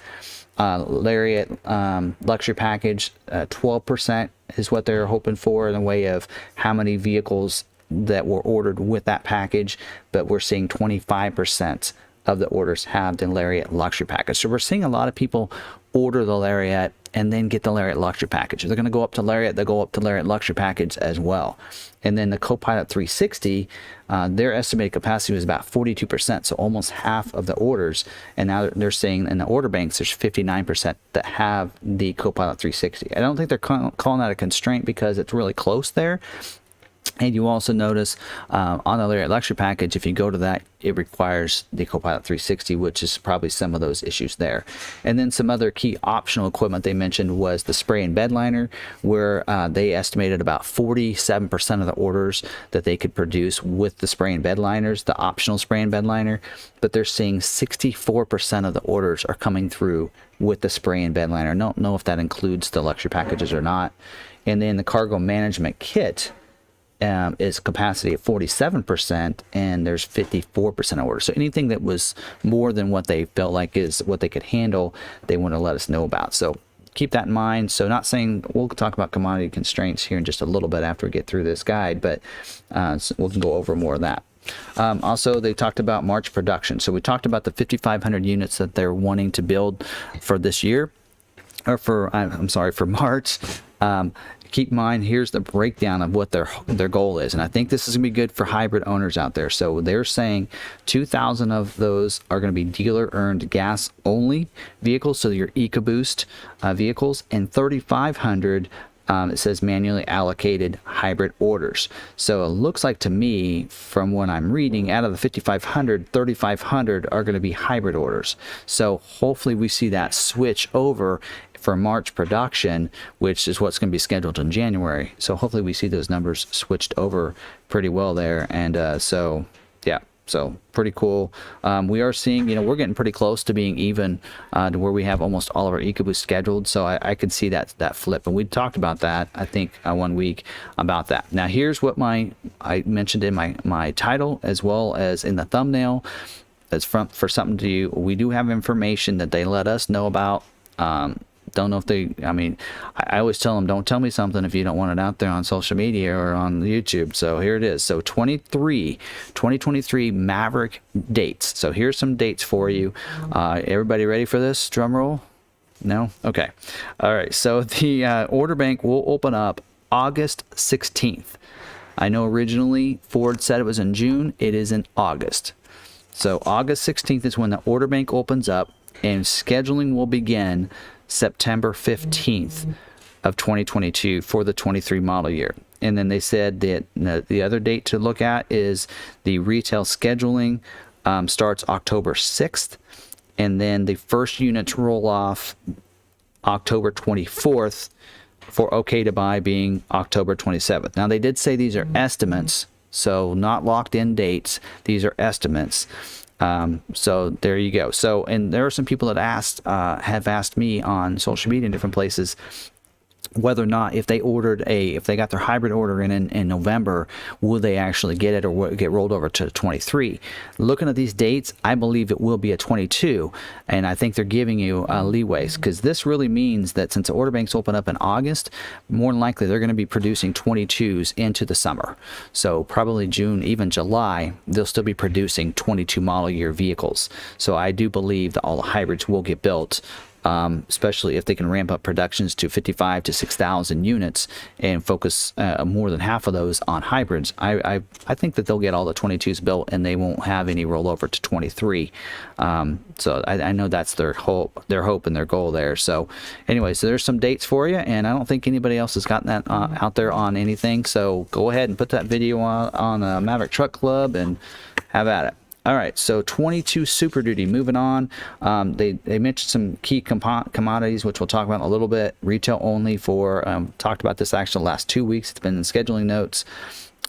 Lariat luxury package, 12% is what they're hoping for in the way of how many vehicles that were ordered with that package, but we're seeing 25% of the orders have the Lariat luxury package. So we're seeing a lot of people order the Lariat and then get the Lariat luxury package. If they're going to go up to Lariat, they'll go up to Lariat luxury package as well. And then the Copilot 360, their estimated capacity was about 42%, so almost half of the orders. And now they're saying in the order banks, there's 59% that have the Copilot 360. I don't think they're calling that a constraint because it's really close there. And you also notice on the Lariat Luxury package, if you go to that, it requires the Copilot 360, which is probably some of those issues there. And then some other key optional equipment they mentioned was the spray and bed liner, where they estimated about 47% of the orders that they could produce with the spray and bed liners, the optional spray and bed liner. But they're seeing 64% of the orders are coming through with the spray and bed liner. I don't know if that includes the luxury packages or not. And then the cargo management kit is capacity at 47%, and there's 54% orders. So anything that was more than what they felt like is what they could handle, they want to let us know about. So keep that in mind. So not saying we'll talk about commodity constraints here in just a little bit after we get through this guide, but so we'll go over more of that. Also, they talked about March production. So we talked about the 5,500 units that they're wanting to build for this year, or for March. Keep in mind, here's the breakdown of what their goal is, and I think this is going to be good for hybrid owners out there. So they're saying 2,000 of those are going to be dealer-earned gas-only vehicles, so your EcoBoost vehicles, and 3,500 it says manually allocated hybrid orders. So it looks like to me, from what I'm reading, out of the 5,500, 3,500 are going to be hybrid orders. So hopefully we see that switch over for March production, which is what's going to be scheduled in January. So hopefully we see those numbers switched over pretty well there. And so pretty cool. We are seeing, we're getting pretty close to being even to where we have almost all of our EcoBoost scheduled. So I could see that flip. And we talked about that, I think, 1 week about that. Now here's what I mentioned in my title as well as in the thumbnail. As for something to you, we do have information that they let us know about. Don't know if I always tell them, don't tell me something if you don't want it out there on social media or on YouTube. So here it is. So 2023 Maverick dates. So here's some dates for you. Everybody ready for this? Drum roll? No? Okay. All right. So the order bank will open up August 16th. I know originally Ford said it was in June. It is in August. So August 16th is when the order bank opens up, and scheduling will begin September 15th of 2022 for the 23 model year. And then they said that the other date to look at is the retail scheduling starts October 6th, and then the first units roll off October 24th for okay to buy being October 27th. Now they did say these are estimates, so not locked in dates. These are estimates. So there you go. So, and there are some people that have asked me on social media in different places whether or not if they got their hybrid order in November, will they actually get it or will it get rolled over to 23? Looking at these dates, I believe it will be a 22, and I think they're giving you leeways, because this really means that since the order banks open up in August, more than likely they're going to be producing 22s into the summer. So probably June, even July, they'll still be producing 22 model year vehicles. So I do believe that all the hybrids will get built, especially if they can ramp up productions to 55 to 6,000 units and focus more than half of those on hybrids. I think that they'll get all the 22s built and they won't have any rollover to 23. So I know that's their hope and their goal there. So anyway, so there's some dates for you, and I don't think anybody else has gotten that out there on anything. So go ahead and put that video on Maverick Truck Club and have at it. All right, so 22 Super Duty. Moving on, they mentioned some key commodities, which we'll talk about in a little bit. Retail only for, talked about this actually the last 2 weeks. It's been in scheduling notes.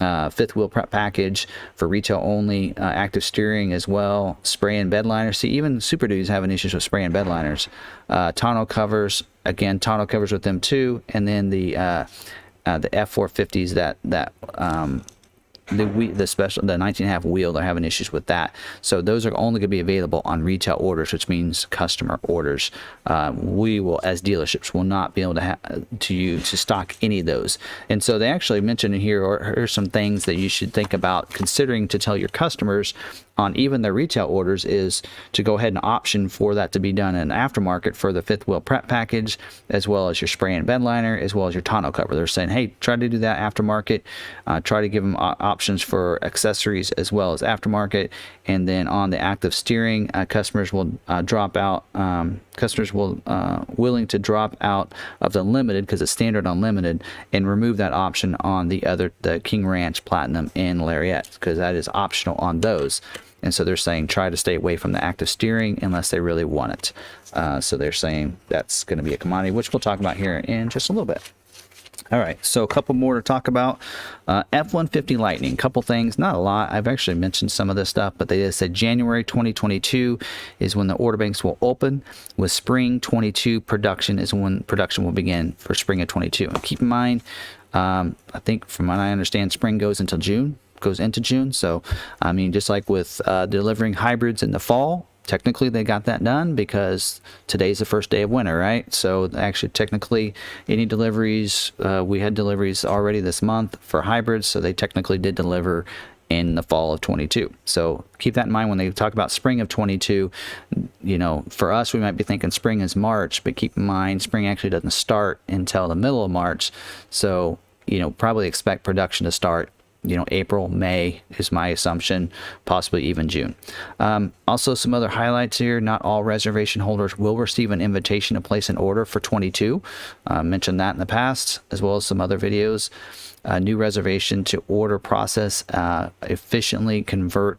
Fifth wheel prep package for retail only. Active steering as well. Spray and bed liners. See, even Super Duties having issues with spray and bed liners. Tonneau covers. Again, tonneau covers with them too. And then the F450s that the 19.5 wheel, they're having issues with that. So those are only going to be available on retail orders, which means customer orders. We will, as dealerships, will not be able to stock any of those. And so they actually mentioned in here are some things that you should think about considering to tell your customers on even their retail orders is to go ahead and option for that to be done in aftermarket for the fifth wheel prep package, as well as your spray and bed liner, as well as your tonneau cover. They're saying, hey, try to do that aftermarket. Try to give them options for accessories as well as aftermarket. And then on the active steering, customers will drop out. Customers will willing to drop out of the limited, because it's standard unlimited, and remove that option on the King Ranch Platinum and Lariat, because that is optional on those. And so they're saying try to stay away from the active steering unless they really want it. So they're saying that's going to be a commodity, which we'll talk about here in just a little bit. All right, so a couple more to talk about. F-150 Lightning, couple things, not a lot. I've actually mentioned some of this stuff, but they just said January 2022 is when the order banks will open. With spring 22 production is when production will begin for spring of 22. And keep in mind, I think from what I understand, spring goes into June. So I mean, just like with delivering hybrids in the fall, technically they got that done because today's the first day of winter, right? So actually technically any deliveries, we had deliveries already this month for hybrids, so they technically did deliver in the fall of 22. So keep that in mind when they talk about spring of 22. You know, for us, we might be thinking spring is March, but keep in mind spring actually doesn't start until the middle of March. So, you know, probably expect production to start, you know, April, May is my assumption, possibly even June. Also, some other highlights here. Not all reservation holders will receive an invitation to place an order for 22. Mentioned that in the past, as well as some other videos. New reservation to order process efficiently convert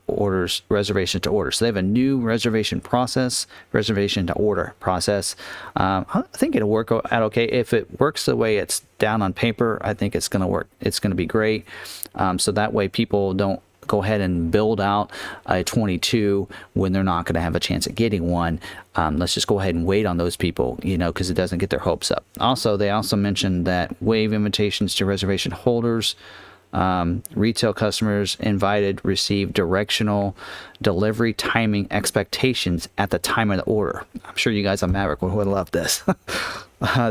reservation to order. So they have a new reservation to order process. I think it'll work out okay. If it works the way it's down on paper, I think it's going to work. It's going to be great. So that way people don't go ahead and build out a 22 when they're not going to have a chance at getting one. Let's just go ahead and wait on those people, you know, because it doesn't get their hopes up. Also, they also mentioned that waive invitations to reservation holders. Retail customers invited receive directional delivery timing expectations at the time of the order. I'm sure you guys on Maverick would love this.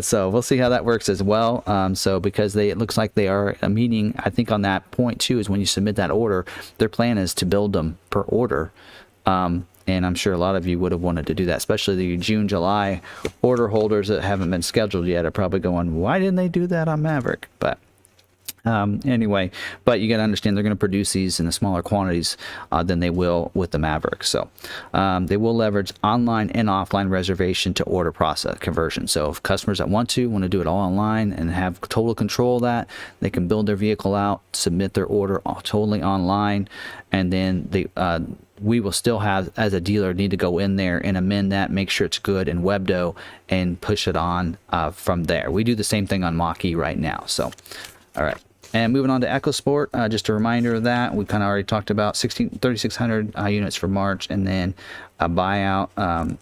So we'll see how that works as well. So because it looks like they are meeting, I think on that point too, is when you submit that order, their plan is to build them per order. And I'm sure a lot of you would have wanted to do that, especially the June, July order holders that haven't been scheduled yet are probably going, why didn't they do that on Maverick? But anyway, but you got to understand they're going to produce these in the smaller quantities than they will with the Maverick. So they will leverage online and offline reservation to order process conversion. So if customers that want to do it all online and have total control of that, they can build their vehicle out, submit their order totally online, and then we will still have, as a dealer, need to go in there and amend that, make sure it's good in Webdo, and push it on from there. We do the same thing on Mach-E right now. So, all right. And moving on to EcoSport, just a reminder of that. We kind of already talked about 3,600 units for March, and then a buyout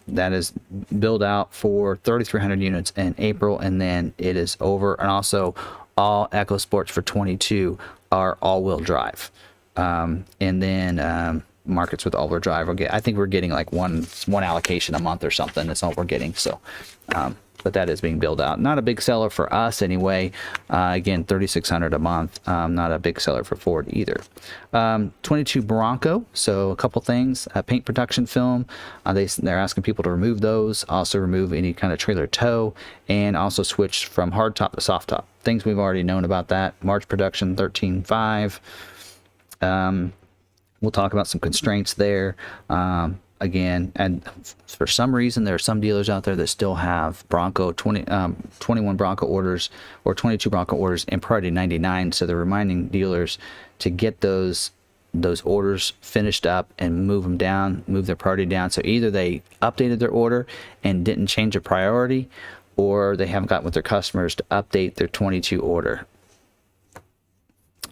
that is build out for 3,300 units in April, and then it is over. And also, all EcoSports for 22 are all-wheel drive. And then markets with all-wheel drive, I think we're getting like one allocation a month or something. That's all we're getting. So. But that is being built out. Not a big seller for us anyway. Again, 3,600 a month. Not a big seller for Ford either. 22 Bronco. So a couple things. Paint protection film. They're asking people to remove those. Also remove any kind of trailer tow, and also switch from hard top to soft top. Things we've already known about that. March production 13.5. We'll talk about some constraints there. Again, and for some reason, there are some dealers out there that still have Bronco 21 Bronco orders or 22 Bronco orders in priority 99. So they're reminding dealers to get those orders finished up and move them down, move their priority down. So either they updated their order and didn't change a priority, or they haven't gotten with their customers to update their 22 order.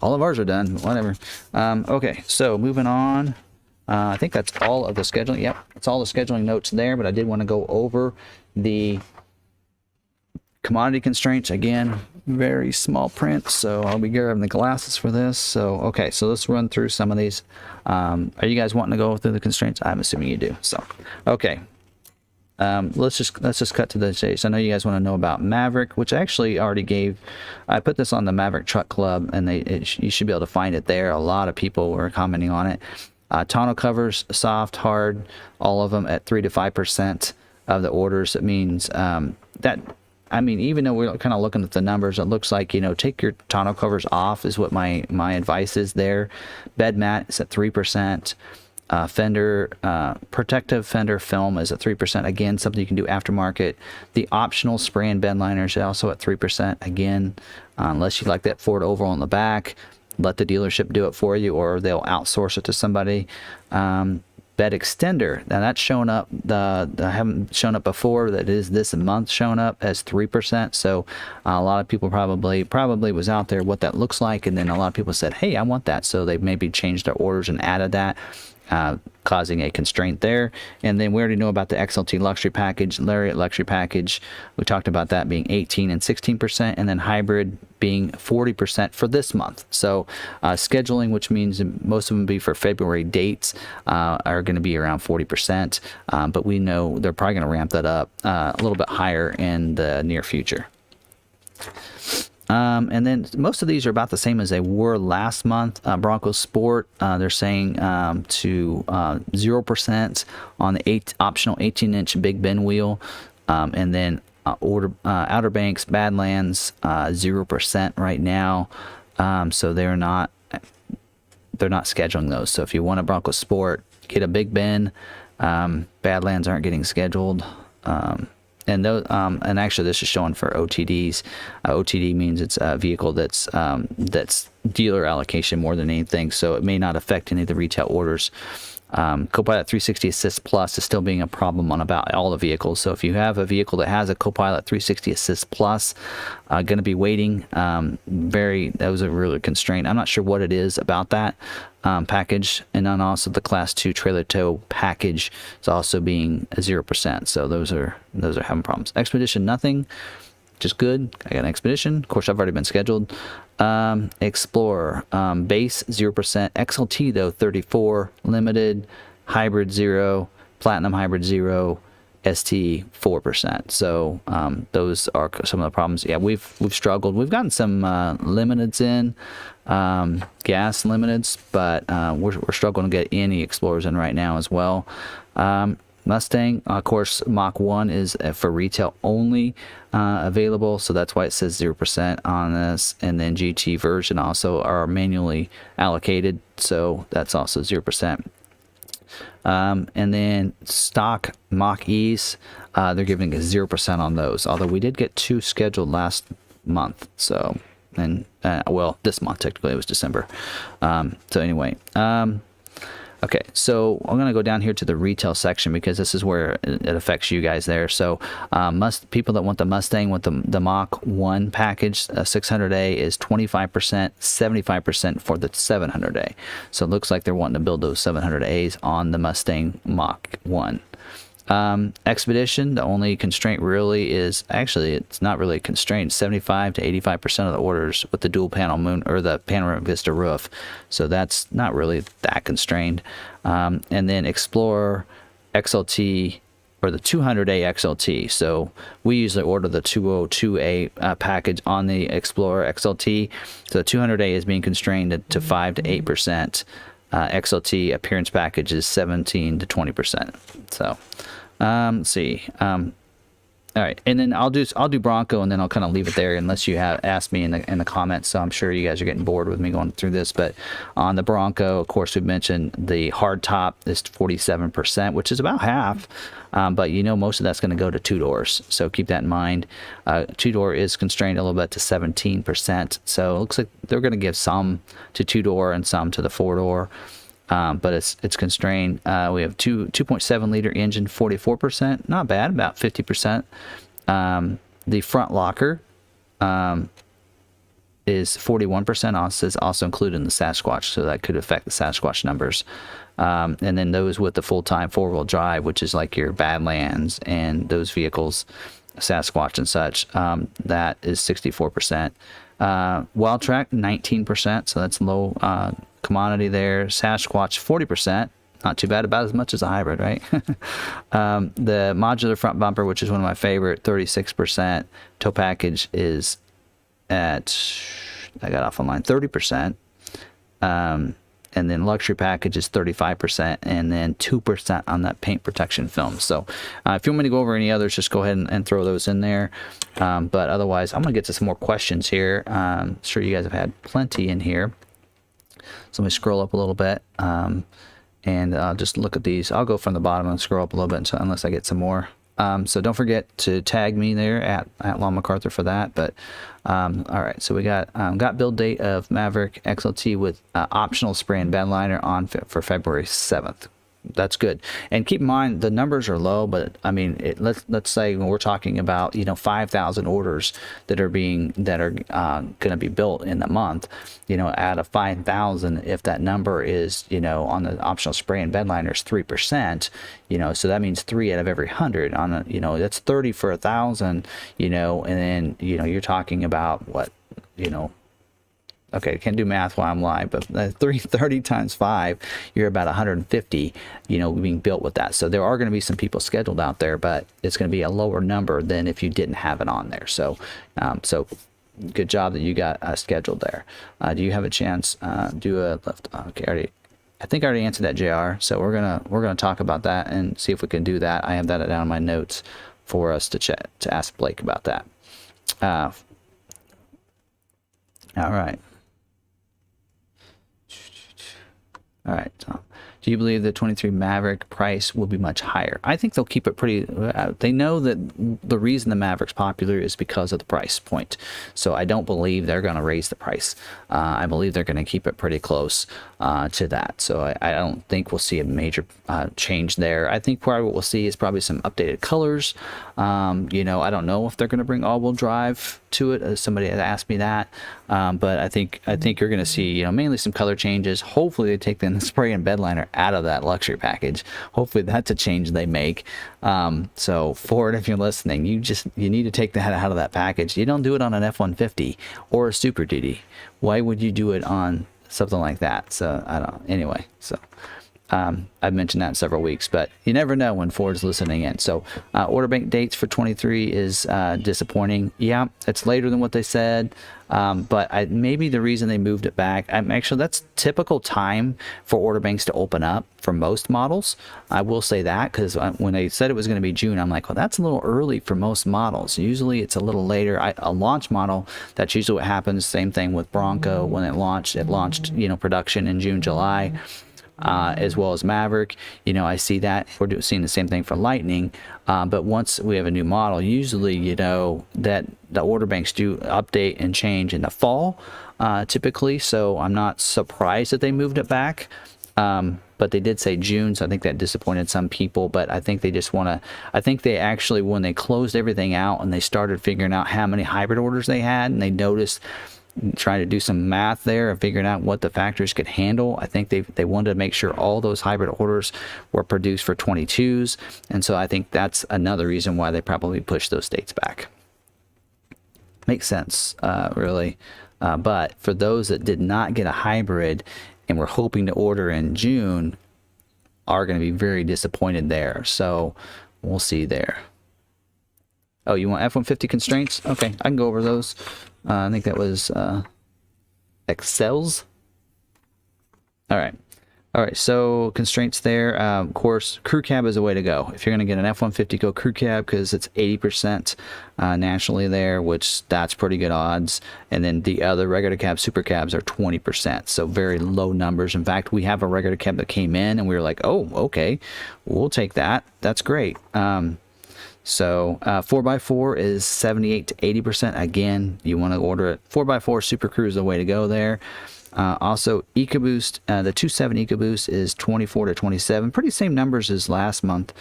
All of ours are done, whatever. Okay, so moving on. I think that's all of the scheduling. Yep, it's all the scheduling notes there, but I did want to go over the commodity constraints again. very small print, so I'll be grabbing the glasses for this. So okay, so let's run through some of these. Are you guys wanting to go through the constraints? I'm assuming you do. So okay, let's just cut to the chase. I know you guys want to know about Maverick, which I actually already gave. I put this on the Maverick Truck Club, and you should be able to find it there. A lot of people were commenting on it. Tonneau covers, soft, hard, all of them at 3 to 5% of the orders. It means that, I mean, even though we're kind of looking at the numbers, it looks like, you know, take your tonneau covers off is what my advice is there. Bed mat is at 3%. Protective fender film is at 3%. Again, something you can do aftermarket. The optional spray and bed liners are also at 3%. Again, unless you like that Ford oval on the back, let the dealership do it for you, or they'll outsource it to somebody. Bed extender, now that's shown up, I haven't shown up before, that is this month shown up as 3%. So a lot of people probably was out there what that looks like, and then a lot of people said, hey, I want that, so they maybe changed their orders and added that, causing a constraint there. And then we already know about the XLT luxury package, Lariat luxury package. We talked about that being 18 and 16%, and then hybrid being 40% for this month. So scheduling, which means most of them be for February dates, are going to be around 40%, but we know they're probably going to ramp that up a little bit higher in the near future. And then most of these are about the same as they were last month. Bronco Sport, they're saying to 0% on the optional 18-inch Big Ben wheel, and then Outer Banks Badlands 0% right now. So they're not scheduling those. So if you want a Bronco Sport, get a Big Ben. Badlands aren't getting scheduled. And actually, this is showing for OTDs. OTD means it's a vehicle that's dealer allocation more than anything, so it may not affect any of the retail orders. Copilot 360 Assist Plus is still being a problem on about all the vehicles. So if you have a vehicle that has a Copilot 360 Assist Plus, going to be waiting. That was a really constraint. I'm not sure what it is about that package. And then also the Class 2 trailer tow package is also being 0%. So those are having problems. Expedition, nothing. Just good. I got an Expedition. Of course, I've already been scheduled. Explorer, base 0%. XLT though 34. Limited, hybrid 0. Platinum hybrid 0. ST 4%. So those are some of the problems. Yeah, we've struggled. We've gotten some limiteds in, gas limiteds, but we're struggling to get any Explorers in right now as well. Mustang, of course, Mach 1 is for retail only available, so that's why it says 0% on this. And then GT version also are manually allocated, so that's also 0%. And then stock Mach E's, they're giving us 0% on those, although we did get 2 scheduled last month. So, and well, this month technically, it was December. So anyway, okay, so I'm going to go down here to the retail section because this is where it affects you guys there. So people that want the Mustang with the Mach 1 package, 600A is 25%, 75% for the 700A. So it looks like they're wanting to build those 700As on the Mustang Mach 1. Expedition, the only constraint really is, actually it's not really a constraint, 75 to 85% of the orders with the dual panel moon or the panoramic vista roof, so that's not really that constrained. And then Explorer XLT, or the 200A XLT, so we usually order the 202A package on the Explorer XLT, so the 200A is being constrained to 5 to 8%. XLT appearance package is 17 to 20%. So let's see. All right, and then I'll do Bronco, and then I'll kind of leave it there unless you have asked me in the comments. So I'm sure you guys are getting bored with me going through this. But on the Bronco, of course, we've mentioned the hard top is 47%, which is about half. But you know, most of that's going to go to 2-doors, so keep that in mind. 2-door is constrained a little bit to 17%. So it looks like they're going to give some to 2-door and some to the 4-door. But it's constrained. We have 2.7 liter engine, 44%, not bad, about 50%. The front locker is 41%, also included in the Sasquatch, so that could affect the Sasquatch numbers. And then those with the full-time 4-wheel drive, which is like your Badlands and those vehicles, Sasquatch and such. That is 64%. Wild Track 19%, so that's low commodity there. Sasquatch 40%. Not too bad, about as much as a hybrid, right? The modular front bumper, which is one of my favorite, 36%. Tow package is at, I got off online, 30%. And then luxury package is 35%, and then 2% on that paint protection film. So if you want me to go over any others, just go ahead and throw those in there. But otherwise, I'm going to get to some more questions here. I'm sure you guys have had plenty in here. So let me scroll up a little bit. And just look at these. I'll go from the bottom and scroll up a little bit unless I get some more. So don't forget to tag me there at Lon McArthur for that. But all right, so we got build date of Maverick XLT with optional spray and bed liner on for February 7th. That's good. And keep in mind the numbers are low, but I mean, let's say when we're talking about 5,000 orders that are going to be built in the month, out of 5,000, if that number is on the optional spray and bed liner is 3%, so that means 3 out of every 100 on a that's 30 for 1,000, and then you're talking about what okay, can't do math while I'm live, but 330 times 5, you're about 150, being built with that. So there are going to be some people scheduled out there, but it's going to be a lower number than if you didn't have it on there. So, so good job that you got scheduled there. Do you have a chance? Do a left? Okay, I think I already answered that, JR. So we're gonna talk about that and see if we can do that. I have that down in my notes for us to ask Blake about that. All right. All right, Tom. Do you believe the 23 Maverick price will be much higher? I think they'll keep it pretty. They know that the reason the Maverick's popular is because of the price point. So I don't believe they're going to raise the price. I believe they're going to keep it pretty close to that. So I don't think we'll see a major change there. I think probably what we'll see is probably some updated colors. I don't know if they're going to bring all-wheel drive to it. Somebody had asked me that, but I think you're going to see mainly some color changes. Hopefully they take the spray and bed liner out of that luxury package. Hopefully that's a change they make. So Ford, if you're listening, you need to take that out of that package. You don't do it on an F-150 or a Super Duty. Why would you do it on something like that? So I don't. Anyway, so. I've mentioned that in several weeks, but you never know when Ford's listening in. So order bank dates for 23 is disappointing. Yeah, it's later than what they said, but maybe the reason they moved it back, actually that's typical time for order banks to open up for most models. I will say that because when they said it was going to be June, I'm like, well, that's a little early for most models. Usually it's a little later. A launch model, that's usually what happens. Same thing with Bronco when it launched. It launched production in June, July. As well as Maverick, I see that we're seeing the same thing for Lightning, but once we have a new model, usually that the order banks do update and change in the fall, typically. So I'm not surprised that they moved it back, but they did say June, so I think that disappointed some people. But I think they just I think they actually, when they closed everything out and they started figuring out how many hybrid orders they had, and they noticed, trying to do some math there and figuring out what the factories could handle. I think they wanted to make sure all those hybrid orders were produced for 22s, and so I think that's another reason why they probably pushed those dates back. Makes sense, really. But for those that did not get a hybrid and were hoping to order in June, are going to be very disappointed there. So we'll see there. Oh, you want F-150 constraints? Okay, I can go over those. I think that was Excels. All right. So constraints there. Of course, crew cab is the way to go. If you're going to get an F-150, go crew cab because it's 80% nationally there, which that's pretty good odds. And then the other regular cab, super cabs are 20%. So very low numbers. In fact, we have a regular cab that came in and we were like, oh, okay, we'll take that. That's great. So 4x4 is 78 to 80%. Again, you want to order it. 4x4 Super Crew is the way to go there. Also, EcoBoost, the 2.7 EcoBoost is 24 to 27. Pretty same numbers as last month.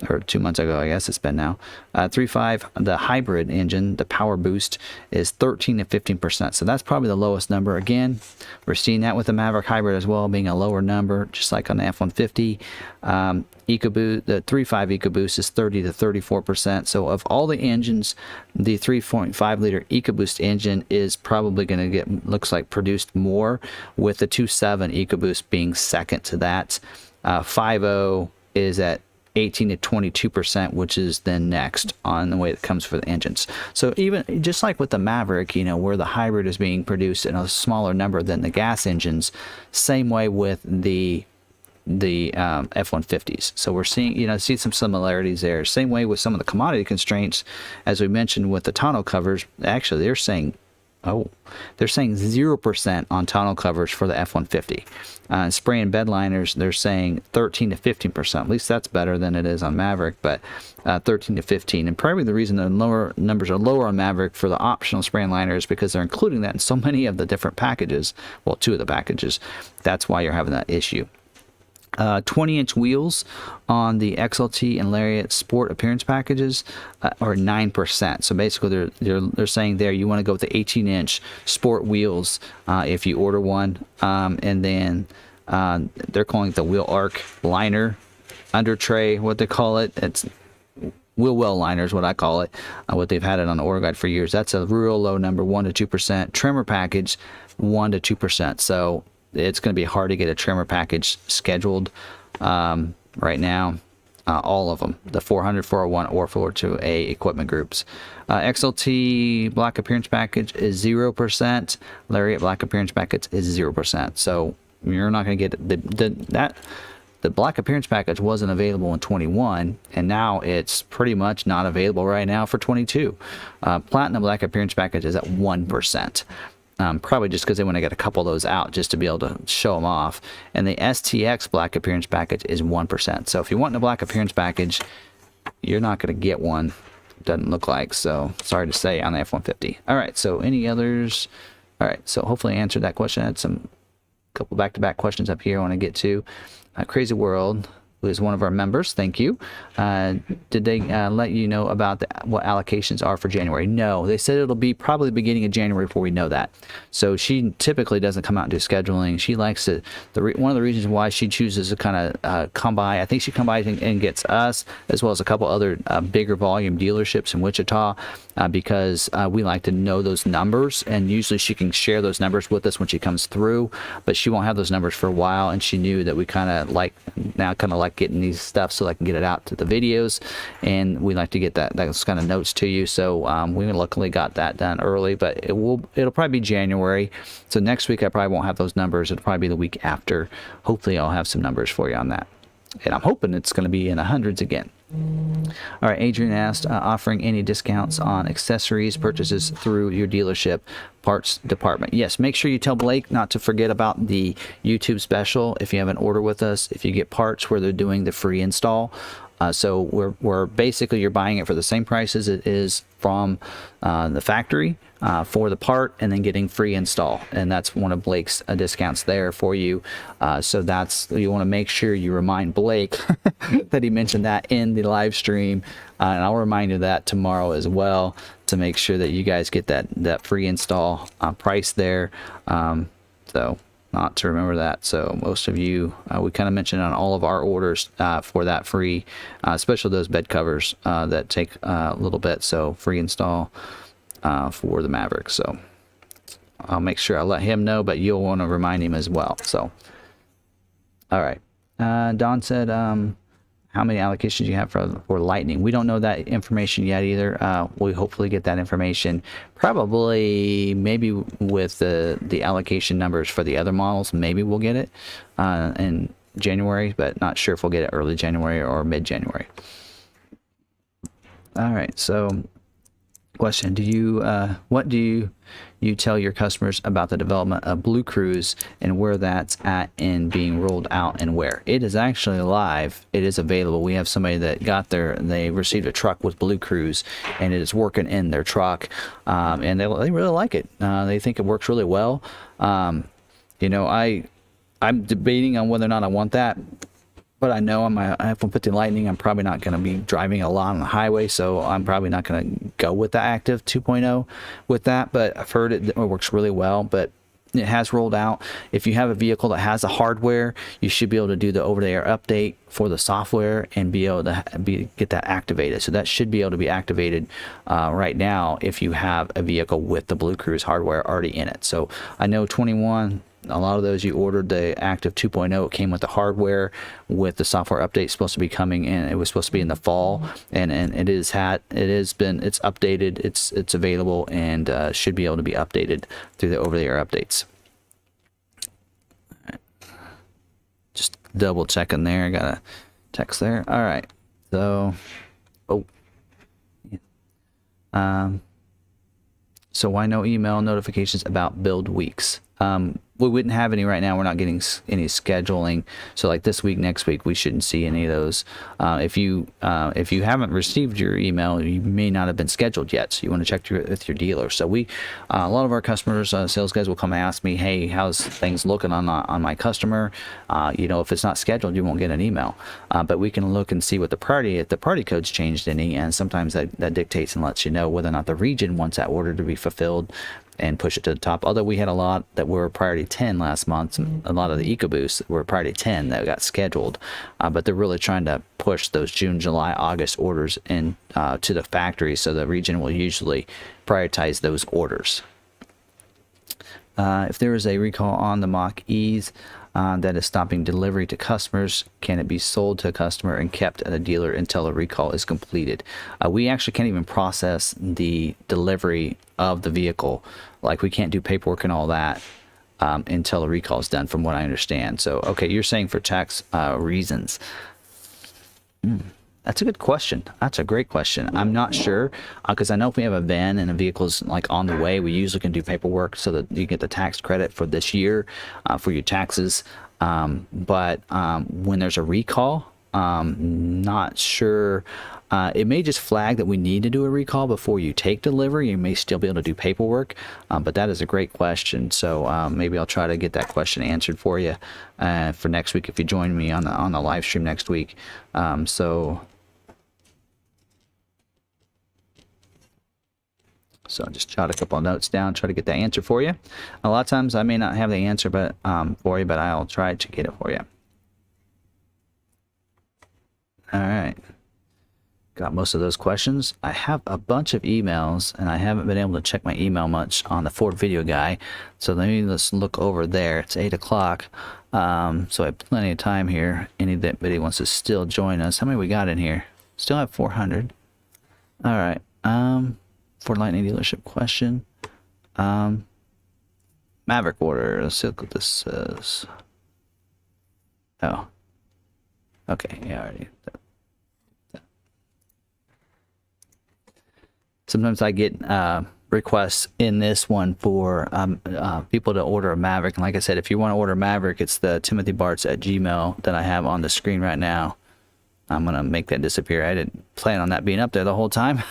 or 2 months ago, I guess it's been now. 3.5, the hybrid engine, the power boost is 13 to 15%. So that's probably the lowest number. Again, we're seeing that with the Maverick hybrid as well, being a lower number, just like on the F-150. EcoBoost, the 3.5 EcoBoost is 30 to 34%. So of all the engines, the 3.5 liter EcoBoost engine is probably going to get, looks like, produced more, with the 2.7 EcoBoost being second to that. 5.0 is at 18 to 22%, which is then next on the way it comes for the engines. So even just like with the Maverick, you know, where the hybrid is being produced in a smaller number than the gas engines, same way with the F-150s. So we're seeing, you know, see some similarities there. Same way with some of the commodity constraints, as we mentioned with the tonneau covers. Actually, they're saying 0% on tonneau covers for the F-150. Spray and bed liners, they're saying 13 to 15%. At least that's better than it is on Maverick, but 13 to 15. And probably the reason the lower numbers are lower on Maverick for the optional spray and liner is because they're including that in so many of the different packages. Well, 2 of the packages. That's why you're having that issue. 20-inch wheels on the XLT and Lariat Sport appearance packages are 9%. So basically, they're saying there you want to go with the 18-inch Sport wheels if you order one, and then they're calling it the wheel arc liner under tray, what they call it. It's wheel well liner is what I call it. What they've had it on the order guide for years. That's a real low number, 1 to 2%. Trimmer package, 1 to 2%. So it's going to be hard to get a trimmer package scheduled right now. All of them, the 400, 401, or 402A equipment groups. XLT black appearance package is 0%. Lariat black appearance package is 0%. So you're not going to get the black appearance package wasn't available in 21, and now it's pretty much not available right now for 22. Platinum black appearance package is at 1%. Probably just because they want to get a couple of those out just to be able to show them off. And the STX black appearance package is 1%. So if you want the black appearance package, you're not going to get one. Doesn't look like. So sorry to say on the F-150. All right. So any others? All right. So hopefully I answered that question. I had some couple back-to-back questions up here I want to get to. Crazy World, who is one of our members, thank you. Did they let you know about what allocations are for January? No, they said it'll be probably the beginning of January before we know that. So she typically doesn't come out and do scheduling. She likes to, one of the reasons why she chooses to kind of come by, I think she comes by and gets us, as well as a couple other bigger volume dealerships in Wichita, because we like to know those numbers, and usually she can share those numbers with us when she comes through, but she won't have those numbers for a while, and she knew that we kind of like getting these stuff so I can get it out to the videos, and we like to get those kind of notes to you. So we luckily got that done early, but it'll probably be January. So next week I probably won't have those numbers. It'll probably be the week after. Hopefully I'll have some numbers for you on that, and I'm hoping it's going to be in the hundreds again. All right, Adrian asked, offering any discounts on accessories purchases through your dealership parts department. Yes, make sure you tell Blake not to forget about the YouTube special. If you have an order with us, if you get parts where they're doing the free install, so we're basically, you're buying it for the same price as it is from the factory for the part, and then getting free install, and that's one of Blake's discounts there for you. So that's, you want to make sure you remind Blake that he mentioned that in the live stream, and I'll remind you of that tomorrow as well, to make sure that you guys get that free install price there. So not to remember that. So most of you, we kind of mentioned on all of our orders for that free, especially those bed covers that take a little bit. So free install for the Maverick. So I'll make sure I let him know, but you'll want to remind him as well. So, all right. Don said, how many allocations you have for Lightning? We don't know that information yet either. We hopefully get that information probably maybe with the allocation numbers for the other models. Maybe we'll get it in January, but not sure if we'll get it early January or mid-January. All right, so question: what do you tell your customers about the development of Blue Cruise and where that's at and being rolled out and where? It is actually live. It is available. We have somebody that got there and they received a truck with Blue Cruise, and it is working in their truck, and they really like it. They think it works really well. You know, I'm debating on whether or not I want that but I know on my F-150 Lightning, I'm probably not going to be driving a lot on the highway, so I'm probably not going to go with the active 2.0 with that, but I've heard it works really well. But it has rolled out. If you have a vehicle that has the hardware, you should be able to do the over-the-air update for the software and be able to get that activated. So that should be able to be activated right now if you have a vehicle with the Blue Cruise hardware already in it. So I know 21, a lot of those you ordered the active 2.0, it came with the hardware with the software update supposed to be coming in. It was supposed to be in the fall, and it's updated, it's available, and should be able to be updated through the over-the-air updates. Just double checking there. I got a text there. All right, so so why no email notifications about build weeks? We wouldn't have any right now. We're not getting any scheduling. So like this week, next week, we shouldn't see any of those. If you haven't received your email, you may not have been scheduled yet. So you want to check with your dealer. So a lot of our customers, sales guys will come and ask me, hey, how's things looking on my customer? If it's not scheduled, you won't get an email. But we can look and see what if the party code's changed any, and sometimes that dictates and lets you know whether or not the region wants that order to be fulfilled and push it to the top. Although we had a lot that were priority 10 last month, a lot of the EcoBoosts were priority 10 that got scheduled, but they're really trying to push those June, July, August orders in to the factory, so the region will usually prioritize those orders. If there is a recall on the Mach-E's that is stopping delivery to customers, can it be sold to a customer and kept at a dealer until a recall is completed? We actually can't even process the delivery of the vehicle. Like, we can't do paperwork and all that until a recall is done, from what I understand. So, okay, you're saying for tax reasons. That's a good question. That's a great question. I'm not sure, because I know if we have a VIN and a vehicle's like on the way, we usually can do paperwork so that you get the tax credit for this year for your taxes. But when there's a recall, not sure. It may just flag that we need to do a recall before you take delivery. You may still be able to do paperwork, but that is a great question. So maybe I'll try to get that question answered for you for next week if you join me on the live stream next week. So just jot a couple of notes down, try to get that answer for you. A lot of times I may not have the answer for you, but I'll try to get it for you. All right. Got most of those questions. I have a bunch of emails, and I haven't been able to check my email much on the FordVideoGuy. So let's look over there. It's 8 o'clock. So I have plenty of time here. Anybody wants to still join us. How many we got in here? Still have 400. All right. Ford Lightning dealership question. Maverick order. Let's see what this says. Oh. Okay, yeah, already. Sometimes I get requests in this one for people to order a Maverick. And like I said, if you want to order a Maverick, it's the timothybarts@gmail that I have on the screen right now. I'm going to make that disappear. I didn't plan on that being up there the whole time.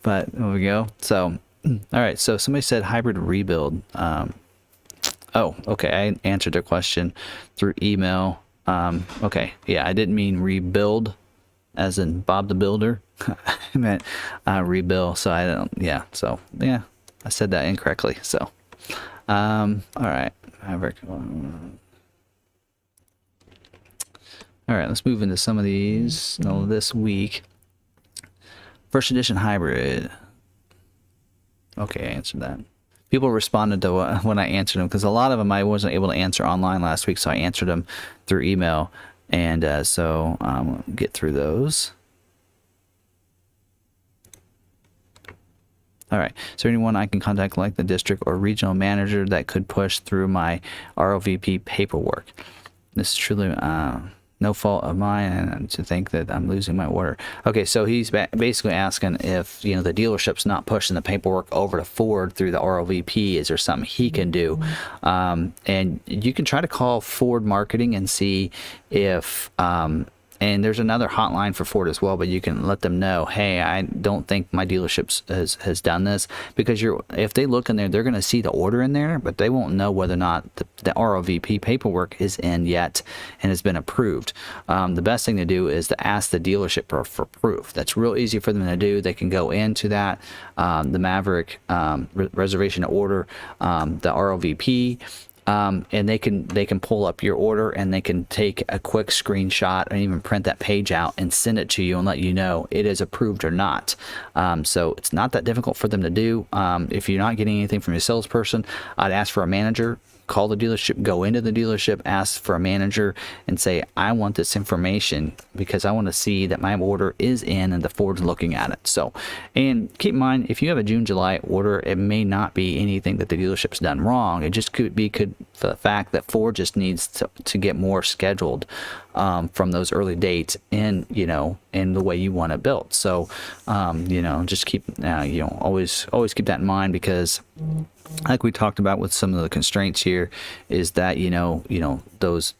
But there we go. So, all right. So somebody said hybrid rebuild. Oh, okay. I answered their question through email. Okay. Yeah, I didn't mean rebuild as in Bob the Builder. I meant rebuild. So I don't, yeah. So, yeah, I said that incorrectly. So, all right. Maverick. All right, let's move into some of these this week. First edition hybrid. Okay, I answered that. People responded to when I answered them, because a lot of them I wasn't able to answer online last week, so I answered them through email. And so get through those. All right, is there anyone I can contact, like the district or regional manager, that could push through my ROVP paperwork? This is truly no fault of mine, and to think that I'm losing my order. Okay, so he's basically asking if the dealership's not pushing the paperwork over to Ford through the ROVP. Is there something he can do? And you can try to call Ford Marketing and see if And there's another hotline for Ford as well, but you can let them know, hey, I don't think my dealership has done this, because if they look in there, they're going to see the order in there, but they won't know whether or not the ROVP paperwork is in yet and has been approved. The best thing to do is to ask the dealership for proof. That's real easy for them to do. They can go into that, the Maverick reservation order, the ROVP, and they can pull up your order, and they can take a quick screenshot and even print that page out and send it to you and let you know it is approved or not. So it's not that difficult for them to do. If you're not getting anything from your salesperson, I'd ask for a manager. Call the dealership, go into the dealership, ask for a manager, and say, I want this information because I want to see that my order is in and the Ford's looking at it. So, and keep in mind, if you have a June, July order, it may not be anything that the dealership's done wrong. It just could be the fact that Ford just needs to get more scheduled from those early dates in, in the way you want it built. So, just keep, always keep that in mind, because like we talked about with some of the constraints here, is that, those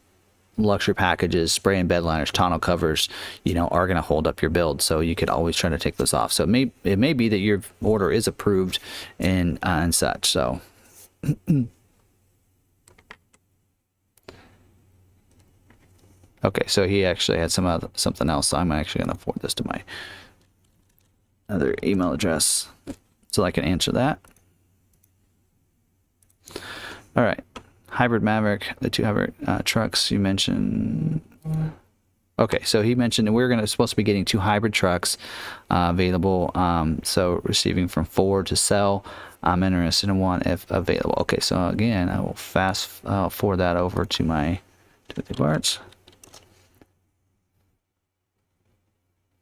luxury packages, spray and bed liners, tonneau covers, are going to hold up your build. So you could always try to take those off. So it may be that your order is approved and such. So. Okay, so he actually had something else. So I'm actually going to forward this to my other email address so I can answer that. All right, hybrid Maverick, the two hybrid trucks you mentioned. Okay, so he mentioned that we're supposed to be getting two hybrid trucks available. So receiving from Ford to sell. I'm interested in one if available. Okay, so again, I will forward that over to my parts.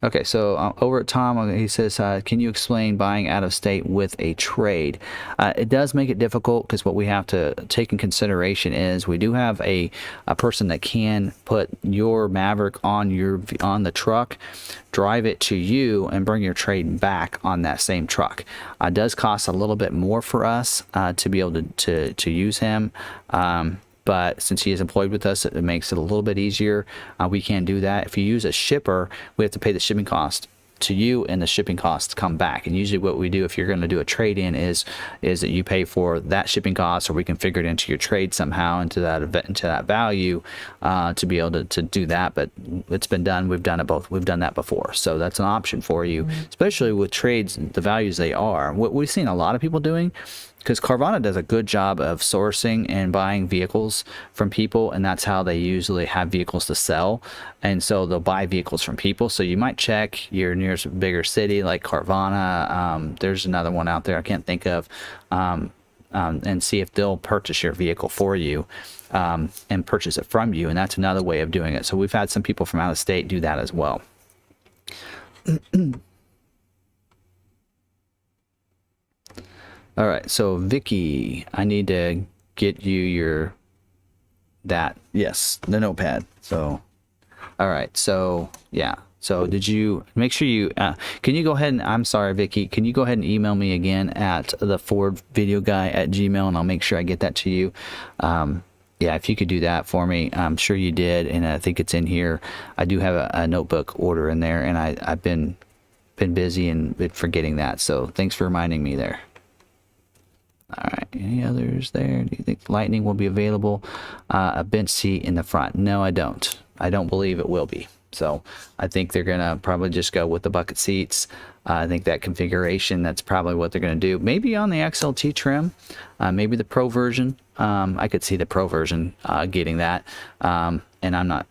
Okay, so over at Tom, he says, can you explain buying out of state with a trade? It does make it difficult, because what we have to take in consideration is we do have a person that can put your Maverick on the truck, drive it to you, and bring your trade back on that same truck. It does cost a little bit more for us to be able to use him. But since he is employed with us, it makes it a little bit easier. We can do that. If you use a shipper, we have to pay the shipping cost to you, and the shipping costs come back. And usually what we do, if you're going to do a trade-in, is that you pay for that shipping cost, or we can figure it into your trade somehow, into that value, to be able to do that. But it's been done. We've done it both. We've done that before. So that's an option for you, especially with trades, the values they are. What we've seen a lot of people doing, because Carvana does a good job of sourcing and buying vehicles from people, and that's how they usually have vehicles to sell. And so they'll buy vehicles from people. So you might check your nearest bigger city like Carvana. There's another one out there I can't think of, and see if they'll purchase your vehicle for you, and purchase it from you. And that's another way of doing it. So we've had some people from out of state do that as well. All right, so Vicky, I need to get you yes, the notepad. So, all right, so yeah. So did you make sure you, can you go ahead and, I'm sorry, Vicky, can you go ahead and email me again at the FordVideoGuy@gmail, and I'll make sure I get that to you. Yeah, if you could do that for me. I'm sure you did, and I think it's in here. I do have a notebook order in there, and I've been busy and been forgetting that. So thanks for reminding me there. All right, any others there? Do you think Lightning will be available? A bench seat in the front? No, I don't. I don't believe it will be. So I think they're going to probably just go with the bucket seats. I think that configuration, that's probably what they're going to do. Maybe on the XLT trim, maybe the Pro version. I could see the Pro version getting that. And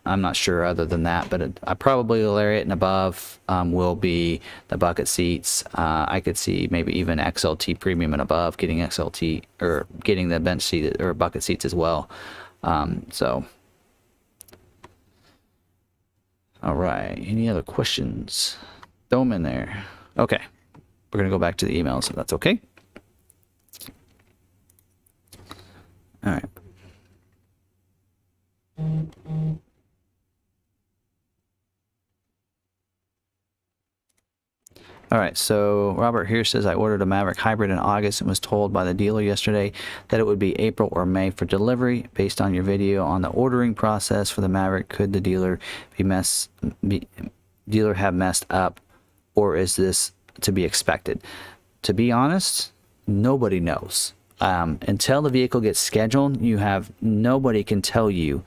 I'm not sure other than that, but I probably the Lariat and above will be the bucket seats. I could see maybe even XLT Premium and above getting XLT, or getting the bench seat or bucket seats as well. So, all right. Any other questions? Throw them in there. Okay, we're gonna go back to the emails if that's okay. All right. All right, so Robert here says, I ordered a Maverick Hybrid in August and was told by the dealer yesterday that it would be April or May for delivery. Based on your video on the ordering process for the Maverick, could the dealer have messed up, or is this to be expected? To be honest, nobody knows. Until the vehicle gets scheduled, nobody can tell you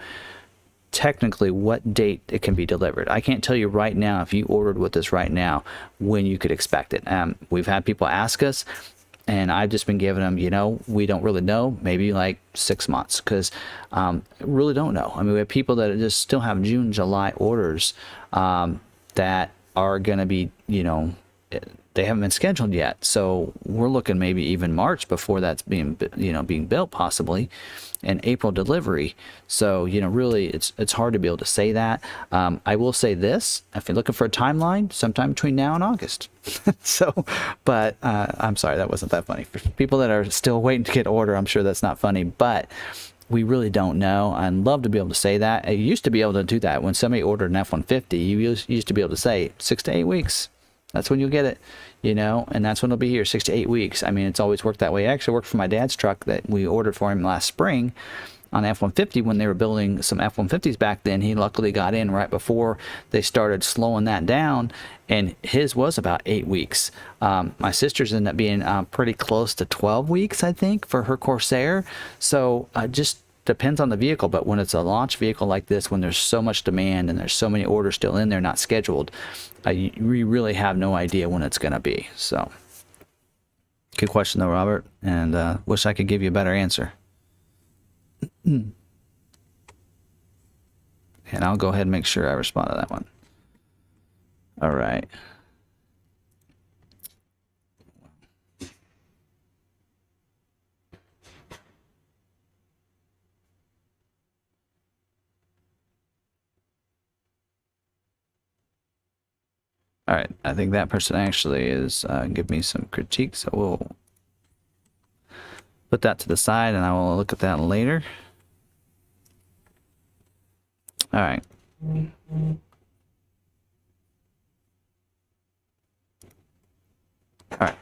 technically what date it can be delivered. I can't tell you right now, if you ordered with this right now, when you could expect it. We've had people ask us, and I've just been giving them, we don't really know, maybe like 6 months, because really don't know. I mean, we have people that just still have June, July orders that are going to be, they haven't been scheduled yet. So we're looking maybe even March before that's being built, possibly, and April delivery. So, really it's hard to be able to say that. I will say this, if you're looking for a timeline, sometime between now and August. So, but I'm sorry, that wasn't that funny. For people that are still waiting to get order, I'm sure that's not funny, but we really don't know. I'd love to be able to say that. You used to be able to do that. When somebody ordered an F-150, you used to be able to say 6 to 8 weeks. That's when you'll get it, and that's when it'll be here, 6 to 8 weeks. I mean, it's always worked that way. It actually worked for my dad's truck that we ordered for him last spring on F-150 when they were building some F-150s back then. He luckily got in right before they started slowing that down, and his was about 8 weeks. My sister's ended up being pretty close to 12 weeks, I think, for her Corsair. So just depends on the vehicle, but when it's a launch vehicle like this, when there's so much demand and there's so many orders still in there not scheduled, we really have no idea when it's going to be. So good question though, Robert, and wish I could give you a better answer. And I'll go ahead and make sure I respond to that one. All right. All right, I think that person actually is give me some critique, so we'll put that to the side and I will look at that later. All right. All right.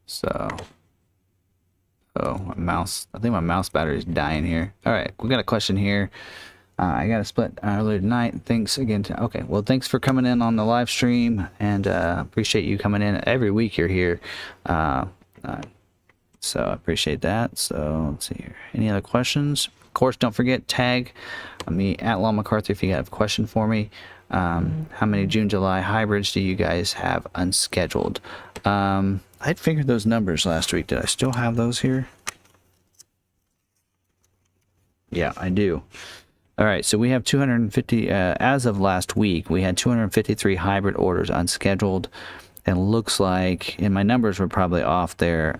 So, my mouse, I think my mouse battery is dying here. All right, we got a question here. I got a split earlier tonight. Thanks again. Okay, well, thanks for coming in on the live stream, and appreciate you coming in every week. You're here, so I appreciate that. So let's see here. Any other questions? Of course, don't forget, tag me at McArthur if you have a question for me. How many June, July hybrids do you guys have unscheduled? I'd figured those numbers last week. Did I still have those here? Yeah, I do. All right, so we have 250, as of last week, we had 253 hybrid orders unscheduled. And looks like, and my numbers were probably off there,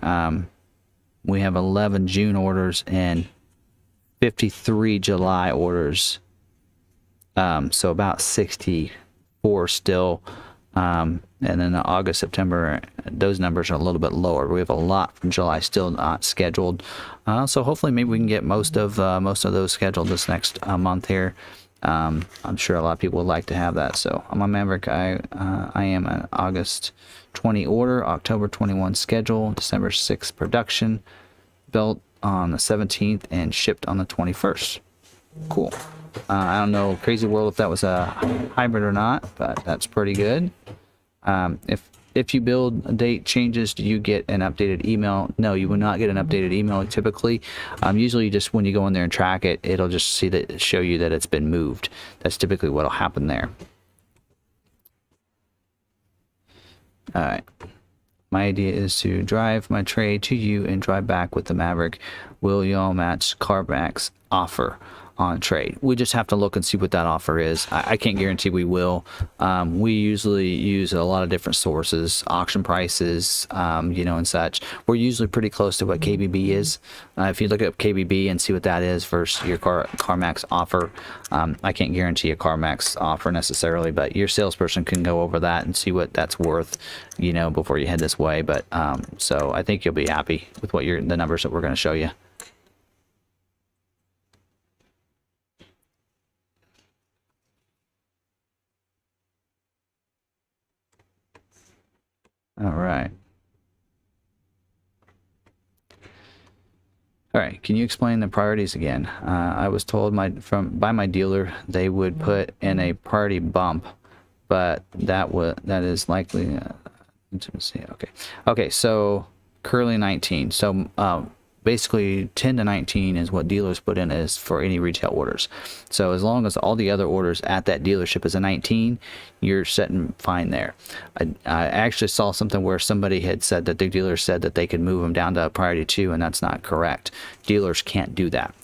we have 11 June orders and 53 July orders. So about 64 still. And then August, September, those numbers are a little bit lower. We have a lot from July still not scheduled. So hopefully maybe we can get most of those scheduled this next month here. I'm sure a lot of people would like to have that. So I'm on Maverick. I am an August 20 order, October 21 schedule, December 6 production, built on the 17th and shipped on the 21st. Cool. I don't know, Crazy World, if that was a hybrid or not, but that's pretty good. If you build a date changes, do you get an updated email? No, you will not get an updated email typically. Usually just when you go in there and track it, it'll just show you that it's been moved. That's typically what'll happen there. All right. My idea is to drive my trade to you and drive back with the Maverick. Will y'all match CarMax offer on trade? We just have to look and see what that offer is. I can't guarantee we will. We usually use a lot of different sources, auction prices, and such. We're usually pretty close to what KBB is. If you look up KBB and see what that is versus your CarMax offer, I can't guarantee a CarMax offer necessarily, but your salesperson can go over that and see what that's worth, before you head this way. But so I think you'll be happy with the numbers that we're going to show you. All right. All right, can you explain the priorities again? I was told by my dealer they would put in a priority bump, but that is likely. Let's see. Okay. So currently 19. So basically 10 to 19 is what dealers put in as for any retail orders. So as long as all the other orders at that dealership is a 19, you're sitting fine there. I actually saw something where somebody had said that the dealer said that they could move them down to a priority 2, and that's not correct. Dealers can't do that.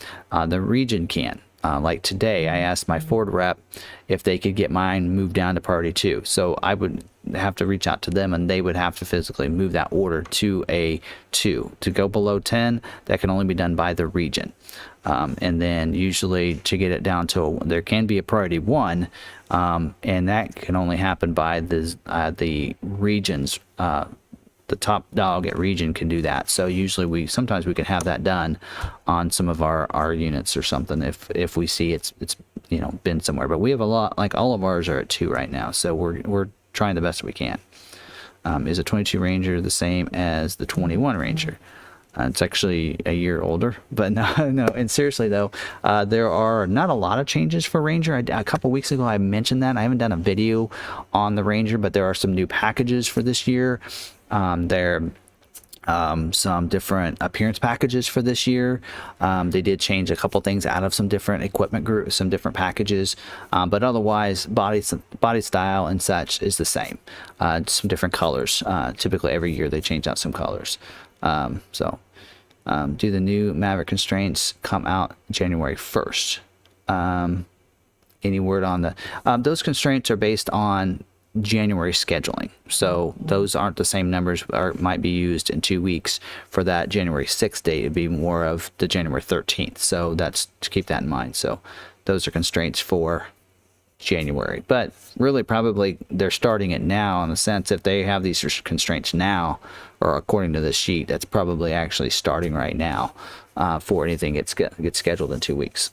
The region can. Like today, I asked my Ford rep if they could get mine moved down to priority 2. So I would have to reach out to them, and they would have to physically move that order to a 2. To go below 10, that can only be done by the region. And then usually to get it down to there can be a priority 1, and that can only happen by the regions. The top dog at region can do that. So usually sometimes we can have that done on some of our units or something if we see it's been somewhere. But we have a lot, like all of ours are at 2 right now, so we're trying the best we can. Is a 22 Ranger the same as the 21 Ranger? It's actually a year older, but no. And seriously though, there are not a lot of changes for Ranger. A couple weeks ago I mentioned that. I haven't done a video on the Ranger, but there are some new packages for this year. There some different appearance packages for this year. They did change a couple things out of some different equipment groups, some different packages, but otherwise body style and such is the same. Some different colors. Typically every year they change out some colors. Do the new Maverick constraints come out January 1st? Any word on the those constraints are based on January scheduling, so those aren't the same numbers or might be used in 2 weeks for that January 6th date. It'd be more of the January 13th, so that's to keep that in mind. So those are constraints for January, but really probably they're starting it now in the sense if they have these constraints now, or according to this sheet, that's probably actually starting right now for anything gets scheduled in 2 weeks.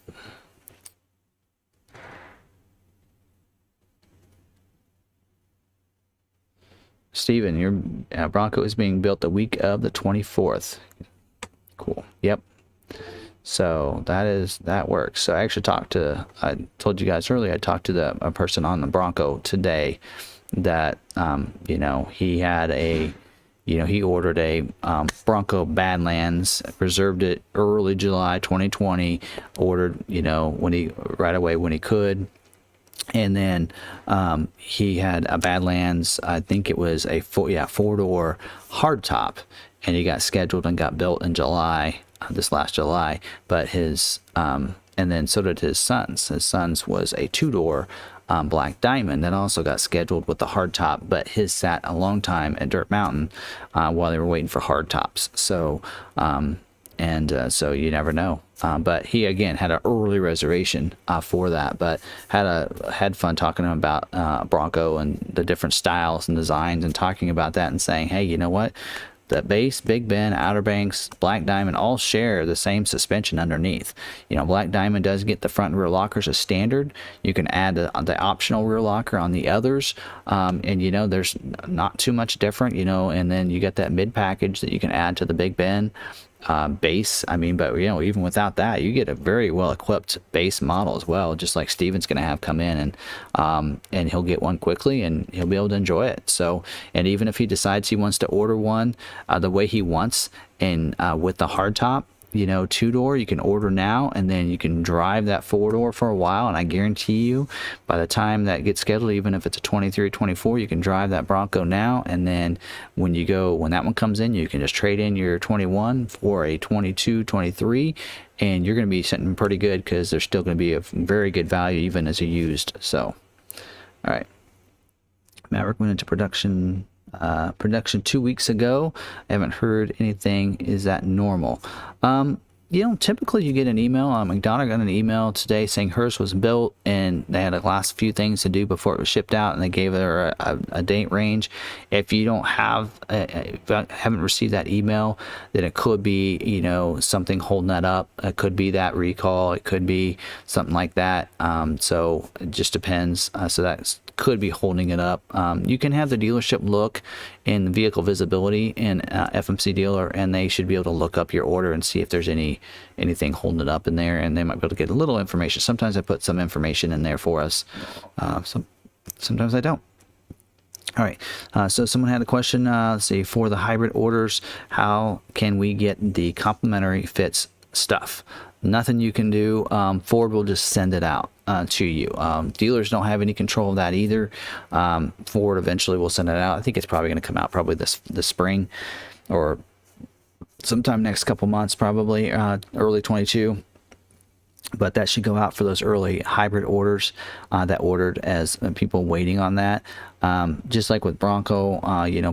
Steven, your Bronco is being built the week of the 24th. Cool. Yep. So that works. So I actually I told you guys earlier, I talked to a person on the Bronco today that, he had he ordered a Bronco Badlands, reserved it early July 2020, ordered, right away when he could. And then he had a Badlands, I think it was a 4-door hardtop, and he got scheduled and got built in July, this last July. But his, and then so did his son's. His son's was a 2-door Black Diamond that also got scheduled with the hardtop, but his sat a long time at Dirt Mountain while they were waiting for hardtops. So, so you never know. But he again had an early reservation for that, but had fun talking to him about Bronco and the different styles and designs, and talking about that and saying, hey, you know what? The base, Big Ben, Outer Banks, Black Diamond all share the same suspension underneath. Black Diamond does get the front and rear lockers as standard. You can add the optional rear locker on the others, and there's not too much different. And then you get that mid package that you can add to the Big Ben base. But even without that, you get a very well equipped base model as well, just like Steven's going to have come in, and he'll get one quickly and he'll be able to enjoy it. So, and even if he decides he wants to order one the way he wants, and with the hardtop, 2-door, you can order now, and then you can drive that 4-door for a while, and I guarantee you by the time that gets scheduled, even if it's a 23 or 24, you can drive that Bronco now, and then when that one comes in, you can just trade in your 21 for a 22, 23, and you're going to be sitting pretty good, because there's still going to be a very good value even as a used. So all right, Maverick went into production 2 weeks ago. I haven't heard anything. Is that normal? Typically you get an email. McDonald got an email today saying hers was built and they had the last few things to do before it was shipped out, and they gave her a date range. If you don't have, if you haven't received that email, then it could be, something holding that up. It could be that recall. It could be something like that. So it just depends. So that could be holding it up. You can have the dealership look in the vehicle visibility in FMC dealer, and they should be able to look up your order and see if there's anything holding it up in there, and they might be able to get a little information. Sometimes I put some information in there for us. Sometimes I don't. All right, so someone had a question, let's see, for the hybrid orders, how can we get the complimentary fits stuff? Nothing you can do. Ford will just send it out to you. Dealers don't have any control of that either. Ford eventually will send it out. I think it's probably going to come out probably this spring or sometime next couple months, probably early 22. But that should go out for those early hybrid orders that ordered as people waiting on that. Just like with Bronco,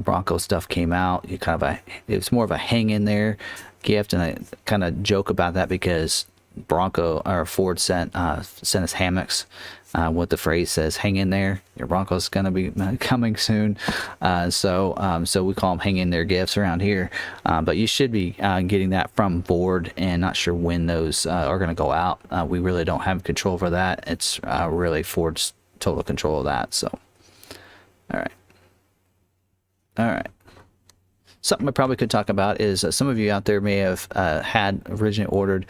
Bronco stuff came out. It was more of a hang in there gift, and I kind of joke about that because Ford sent us hammocks with the phrase says "hang in there, your Bronco's gonna be coming soon." So we call them hang in there gifts around here. But you should be getting that from Ford, and not sure when those are gonna go out. We really don't have control over that. It's really Ford's total control of that. So all right. Something I probably could talk about is some of you out there may have had originally ordered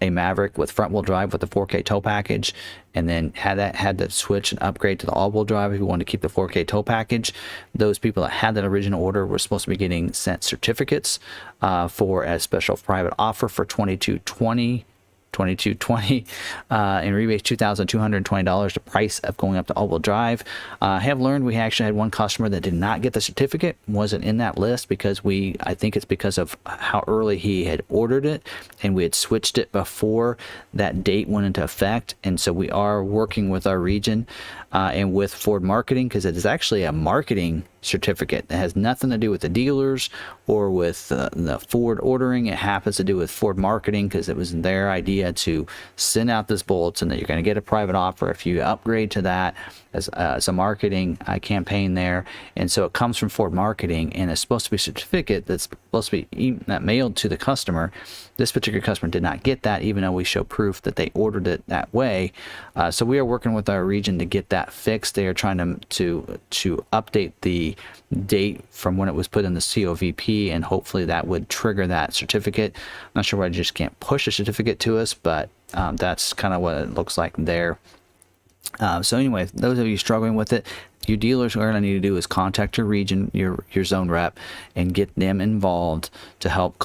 a Maverick with front wheel drive with the 4K tow package, and then had to switch and upgrade to the all-wheel drive if you wanted to keep the 4K tow package. Those people that had that original order were supposed to be getting sent certificates for a special private offer for $2220 in rebates, $2,220, the price of going up to all-wheel drive. I have learned we actually had one customer that did not get the certificate, wasn't in that list because I think it's because of how early he had ordered it, and we had switched it before that date went into effect. And so we are working with our region and with Ford marketing, because it is actually a marketing certificate that has nothing to do with the dealers or with the Ford ordering. It happens to do with Ford marketing because it was their idea to send out this bulletin that you're going to get a private offer if you upgrade to that as a marketing campaign there. And so it comes from Ford marketing, and it's supposed to be a certificate that's supposed to be mailed to the customer. This particular customer did not get that, even though we show proof that they ordered it that way. So we are working with our region to get that fixed. They are trying to update the date from when it was put in the COVP, and hopefully that would trigger that certificate. I'm not sure why they just can't push a certificate to us, but that's kind of what it looks like there. So anyway, those of you struggling with it, you dealers, what you're going to need to do is contact your region, your zone rep, and get them involved to help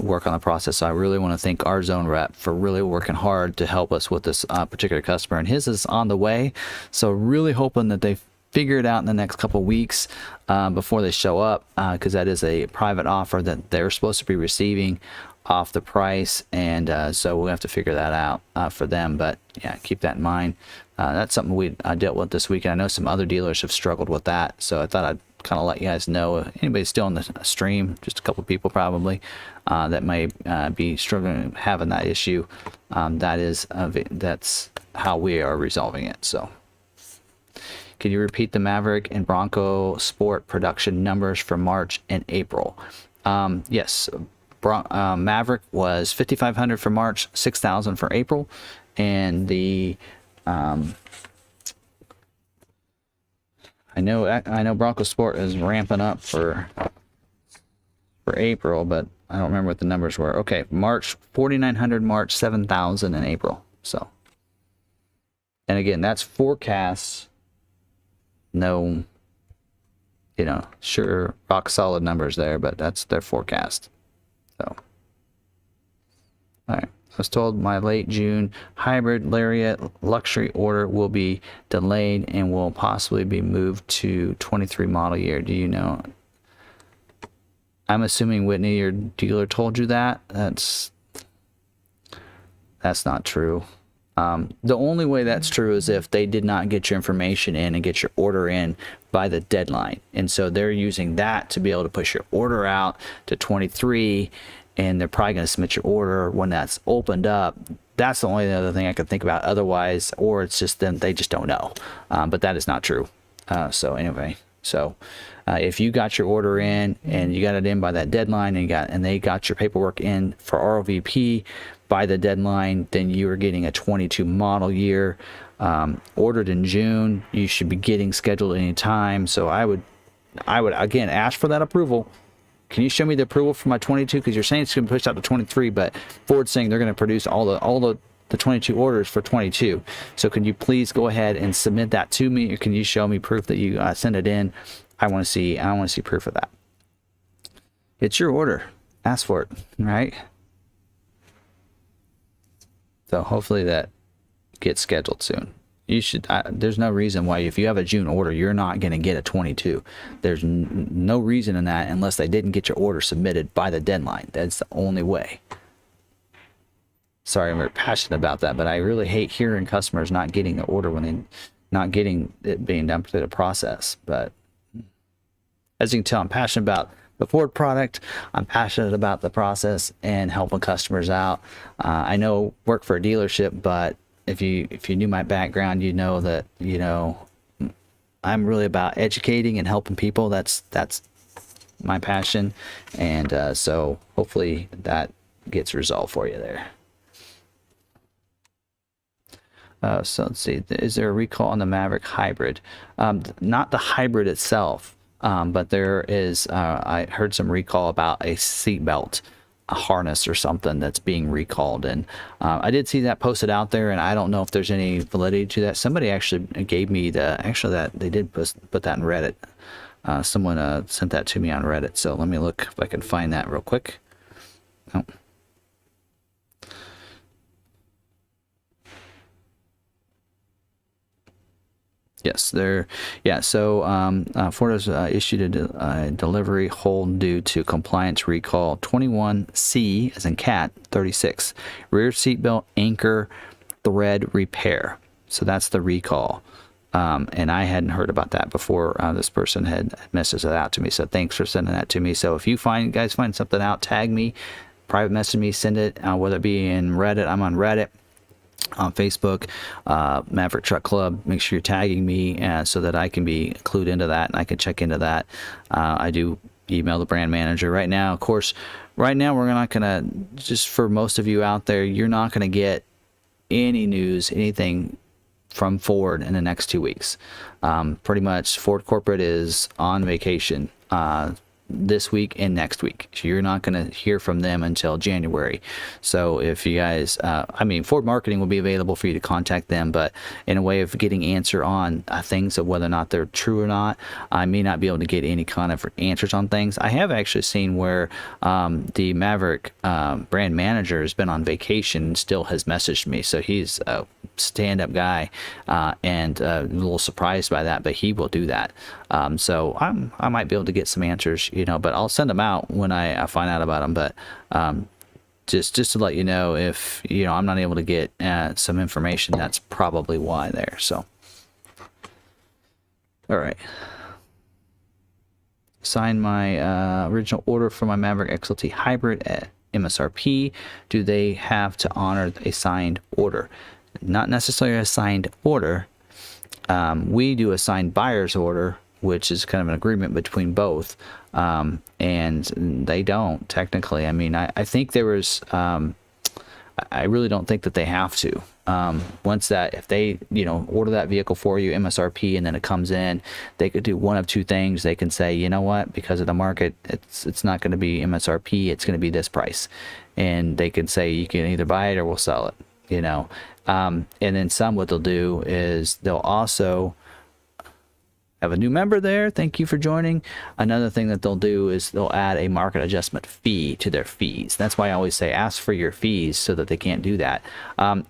work on the process. So I really want to thank our zone rep for really working hard to help us with this particular customer, and his is on the way. So really hoping that they figure it out in the next couple of weeks before they show up, because that is a private offer that they're supposed to be receiving off the price, and so we'll have to figure that out for them. But yeah, keep that in mind. That's something I dealt with this week, and I know some other dealers have struggled with that, so I thought I'd kind of let you guys know. Anybody still in the stream, just a couple people probably that may be struggling having that issue, that's how we are resolving it. So can you repeat the Maverick and Bronco Sport production numbers for March and April? Yes. Maverick was 5,500 for March, 6,000 for April, and the I know Bronco Sport is ramping up for April, but I don't remember what the numbers were. Okay, March 4,900, March 7,000 in April. So, and again, that's forecasts. No, sure, rock solid numbers there, but that's their forecast. So, all right. I was told my late June hybrid Lariat luxury order will be delayed and will possibly be moved to 23 model year. Do you know? I'm assuming, Whitney, your dealer told you that. That's not true. The only way that's true is if they did not get your information in and get your order in by the deadline. And so they're using that to be able to push your order out to 23 and they're probably going to submit your order when that's opened up. That's the only other thing I could think about otherwise, or it's just them, they just don't know. But that is not true. So anyway, if you got your order in and you got it in by that deadline, and they got your paperwork in for ROVP by the deadline, then you are getting a 22 model year, ordered in June. You should be getting scheduled any time. So I would again ask for that approval. Can you show me the approval for my 22? Because you're saying it's going to push out to 23, but Ford's saying they're going to produce all the 22 orders for 22. So can you please go ahead and submit that to me, or can you show me proof that you sent it in? I want to see proof of that. It's your order. Ask for it, right? So hopefully that gets scheduled soon. You should. There's no reason why, if you have a June order, you're not going to get a 22. There's no reason in that unless they didn't get your order submitted by the deadline. That's the only way. Sorry, I'm very passionate about that, but I really hate hearing customers not getting the order when they're not getting it being done through the process. But as you can tell, I'm passionate about the Ford product. I'm passionate about the process and helping customers out. I know work for a dealership, but if you knew my background, you know that, I'm really about educating and helping people. That's my passion, and so hopefully that gets resolved for you there. So let's see, is there a recall on the Maverick hybrid? Not the hybrid itself, but there is, I heard some recall about a seatbelt, a harness or something that's being recalled, and I did see that posted out there, and I don't know if there's any validity to that. Somebody actually gave me that they did put that in Reddit. Someone sent that to me on Reddit, so let me look if I can find that real quick. Oh. Yes, so Ford has issued a delivery hold due to compliance recall 21C, as in cat, 36. Rear seatbelt anchor thread repair. So that's the recall. And I hadn't heard about that before. This person had messaged it out to me. So thanks for sending that to me. So if you guys find something out, tag me, private message me, send it, whether it be in Reddit. I'm on Reddit. On Facebook, Maverick Truck Club. Make sure you're tagging me so that I can be clued into that and I can check into that. I do email the brand manager right now. Of course, right now we're not gonna, just for most of you out there, you're not gonna get any news, anything from Ford in the next 2 weeks. Pretty much Ford Corporate is on vacation this week and next week. So you're not going to hear from them until January. So if you guys, Ford Marketing will be available for you to contact them, but in a way of getting answer on things of whether or not they're true or not, I may not be able to get any kind of answers on things. I have actually seen where the Maverick brand manager has been on vacation and still has messaged me. So he's a stand-up guy, and a little surprised by that, but he will do that. So I might be able to get some answers, but I'll send them out when I find out about them. But just to let you know, if I'm not able to get some information, that's probably why there. So, all right. Sign my original order for my Maverick XLT hybrid at MSRP. Do they have to honor a signed order? Not necessarily a signed order. We do a signed buyer's order, which is kind of an agreement between both, and they don't technically. I think there was, I really don't think that they have to. If they order that vehicle for you, MSRP, and then it comes in, they could do one of two things. They can say, you know what, because of the market, it's not going to be MSRP, it's going to be this price, and they can say you can either buy it or we'll sell it. And then what they'll do is they'll also have a new member there. Thank you for joining. Another thing that they'll do is they'll add a market adjustment fee to their fees. That's why I always say ask for your fees, so that they can't do that.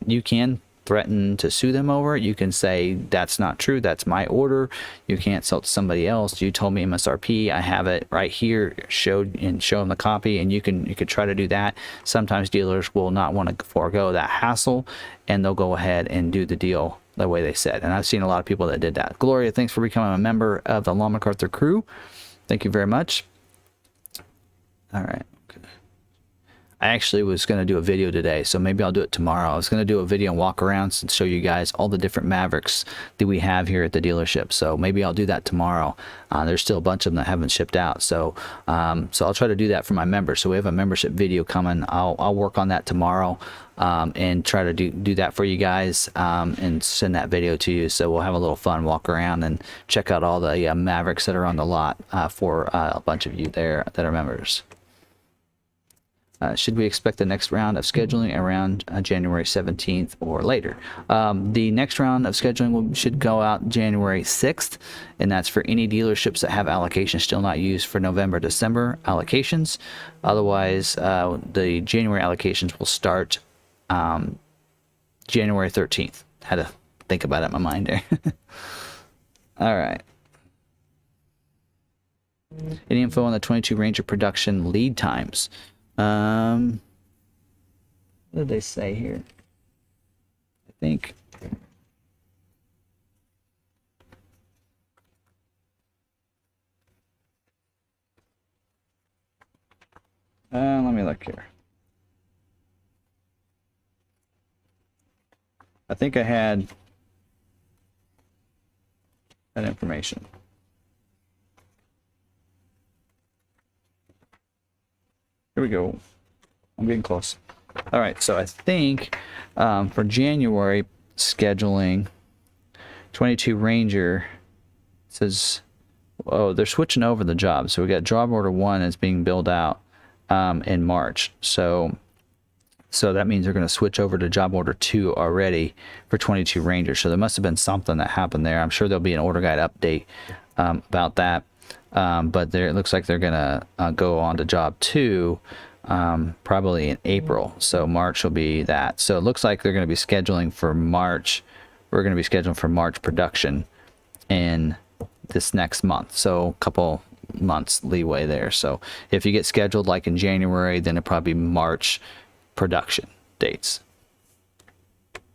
You can threaten to sue them over it. You can say that's not true, that's my order, you can't sell it to somebody else, you told me MSRP, I have it right here, show them the copy, and you could try to do that. Sometimes dealers will not want to forego that hassle, and they'll go ahead and do the deal the way they said. And I've seen a lot of people that did that. Gloria, thanks for becoming a member of the Law McArthur crew. Thank you very much. All right. Okay. I actually was going to do a video today, so maybe I'll do it tomorrow. I was going to do a video and walk around and show you guys all the different Mavericks that we have here at the dealership. So maybe I'll do that tomorrow. There's still a bunch of them that haven't shipped out. So so I'll try to do that for my members. So we have a membership video coming. I'll work on that tomorrow and try to do that for you guys and send that video to you. So we'll have a little fun, walk around and check out all the Mavericks that are on the lot for a bunch of you there that are members. Should we expect the next round of scheduling around January 17th or later? The next round of scheduling should go out January 6th, and that's for any dealerships that have allocations still not used for November, December allocations. Otherwise, the January allocations will start January 13th. Had to think about it in my mind there. All right. Any info on the 22 Ranger production lead times? What did they say here? I think let me look here. I think I had that information. Here we go. I'm getting close. All right, so I think for January scheduling, 22 Ranger says, oh, they're switching over the job. So we got job order 1 is being billed out in March. So that means they're going to switch over to job order 2 already for 22 Ranger. So there must have been something that happened there. I'm sure there'll be an order guide update about that. But there, it looks like they're gonna go on to job 2 probably in April. So March will be that. So it looks like they're going to be scheduling for March. We're going to be scheduling for March production in this next month. So a couple months leeway there. So if you get scheduled like in January, then it'll probably be March production dates.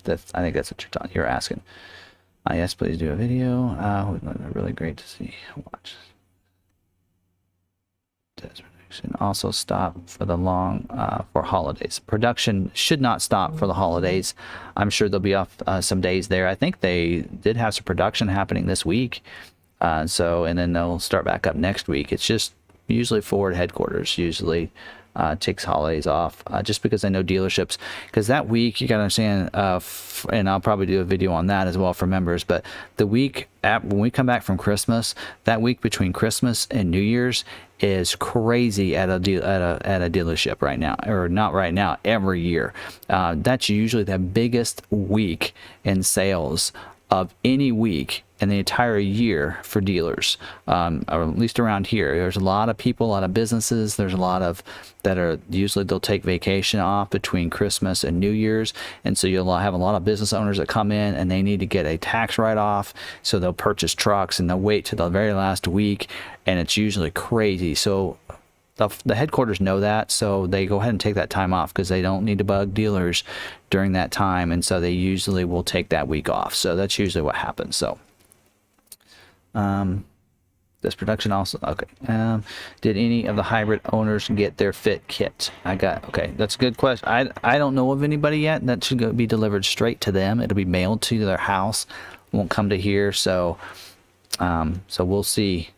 I think that's what you're asking. Yes, please do a video. Really great to see. Watch. And also stop for the for holidays. Production should not stop for the holidays. I'm sure they'll be off some days there. I think they did have some production happening this week. And then they'll start back up next week. It's just usually Ford headquarters usually takes holidays off just because I know dealerships, because that week you gotta understand, and I'll probably do a video on that as well for members, but the week when we come back from Christmas, that week between Christmas and New Year's is crazy at a dealership right now, or not right now, every year. That's usually the biggest week in sales of any week in the entire year for dealers, or at least around here. There's a lot of people, a lot of businesses. There's a lot of that are usually they'll take vacation off between Christmas and New Year's, and so you'll have a lot of business owners that come in and they need to get a tax write-off, so they'll purchase trucks and they'll wait till the very last week, and it's usually crazy. So the headquarters know that, so they go ahead and take that time off because they don't need to bug dealers during that time, and so they usually will take that week off. So that's usually what happens. So this production also, okay. Did any of the hybrid owners get their fit kit? Okay, that's a good question. I don't know of anybody yet. That should be delivered straight to them. It'll be mailed to their house, won't come to here. So so we'll see.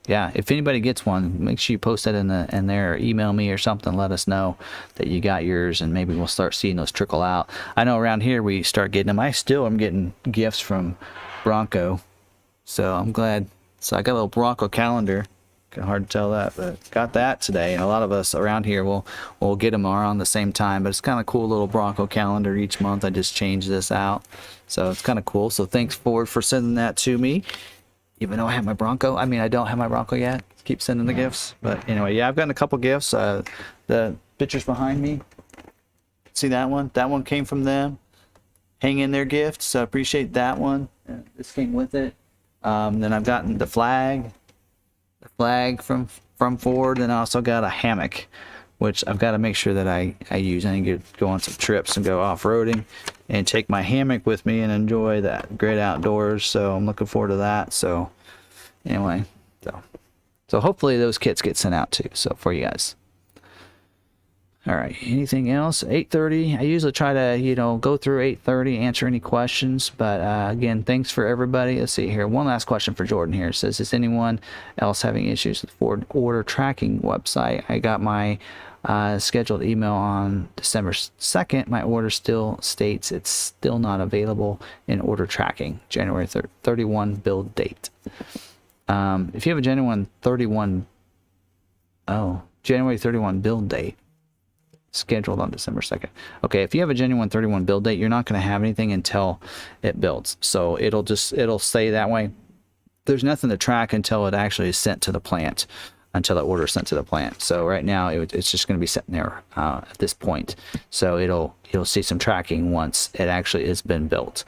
Yeah, if anybody gets one, make sure you post that in there, or email me or something. Let us know that you got yours, and maybe we'll start seeing those trickle out. I know around here we start getting them. I still am getting gifts from Bronco, so I'm glad. So I got a little Bronco calendar. Kind of hard to tell that, but got that today. And a lot of us around here will get them around the same time. But it's kind of cool little Bronco calendar each month. I just changed this out, so it's kind of cool. So thanks Ford for sending that to me. Even though I have my Bronco, I mean, I don't have my Bronco yet. Keep sending the gifts. But anyway, yeah, I've gotten a couple gifts. The pictures behind me, see that one? That one came from them. Hang in their gifts. So I appreciate that one. This came with it. Then I've gotten the flag from Ford, and I also got a hammock, which I've got to make sure that I use. I need to go on some trips and go off-roading and take my hammock with me and enjoy that great outdoors. So I'm looking forward to that. So anyway, so hopefully those kits get sent out too, so for you guys. All right, anything else? 8:30. I usually try to, go through 8:30, answer any questions. But again, thanks for everybody. Let's see here. One last question for Jordan here. It says, is anyone else having issues with Ford order tracking website? I got my scheduled email on December 2nd. My order still states it's still not available in order tracking. January 31 build date. If you have a January 31 build date, scheduled on December 2nd. Okay, if you have a January 31 build date, you're not going to have anything until it builds. So it'll stay that way. There's nothing to track until it actually is sent to the plant, until the order is sent to the plant. So right now it's just going to be sitting there at this point. So you'll see some tracking once it actually has been built.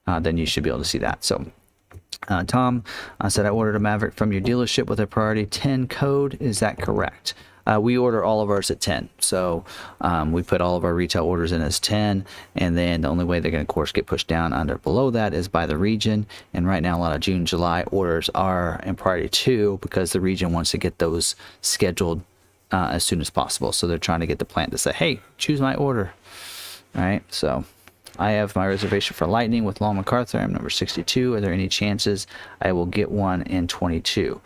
Then you should be able to see that. So Tom said, I ordered a Maverick from your dealership with a priority 10 code. Is that correct? We order all of ours at 10. So we put all of our retail orders in as 10. And then the only way they're going to, of course, get pushed down under below that is by the region. And right now, a lot of June, July orders are in priority 2 because the region wants to get those scheduled as soon as possible. So they're trying to get the plant to say, hey, choose my order. All right. So I have my reservation for Lightning with McArthur. I'm number 62. Are there any chances I will get one in 22?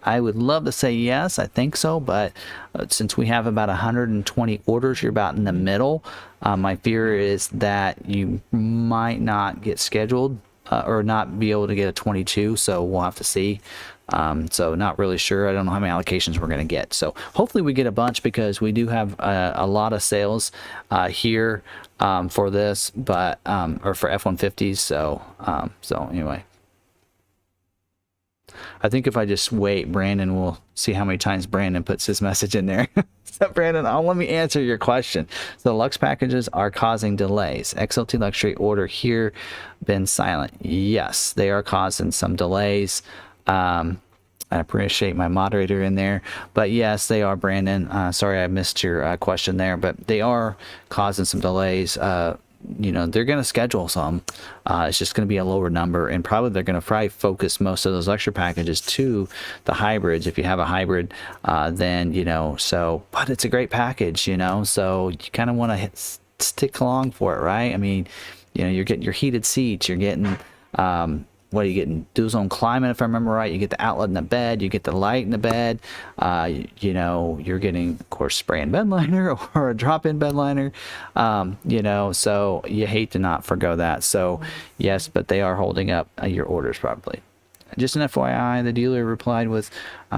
I would love to say yes, I think so, but since we have about 120 orders, you're about in the middle. My fear is that you might not get scheduled or not be able to get a 22, so we'll have to see. So not really sure. I don't know how many allocations we're going to get. So hopefully we get a bunch because we do have a lot of sales here for this, but or for F-150s. So anyway. I think if I just wait, Brandon will see how many times Brandon puts his message in there. So Brandon, let me answer your question. So the Lux packages are causing delays. XLT Luxury order here been silent. Yes, they are causing some delays. I appreciate my moderator in there, but yes, they are, Brandon. Sorry I missed your question there, but they are causing some delays. They're going to schedule some. It's just going to be a lower number, and probably they're going to focus most of those luxury packages to the hybrids. If you have a hybrid, then, but it's a great package, so you kind of want to stick along for it, right? I mean, you're getting your heated seats, you're getting, what are you getting? Dual zone climate, if I remember right. You get the outlet in the bed, you get the light in the bed. You're getting, of course, spray and bed liner or a drop-in bed liner. So you hate to not forgo that. So yes, but they are holding up your orders probably. Just an FYI, the dealer replied with,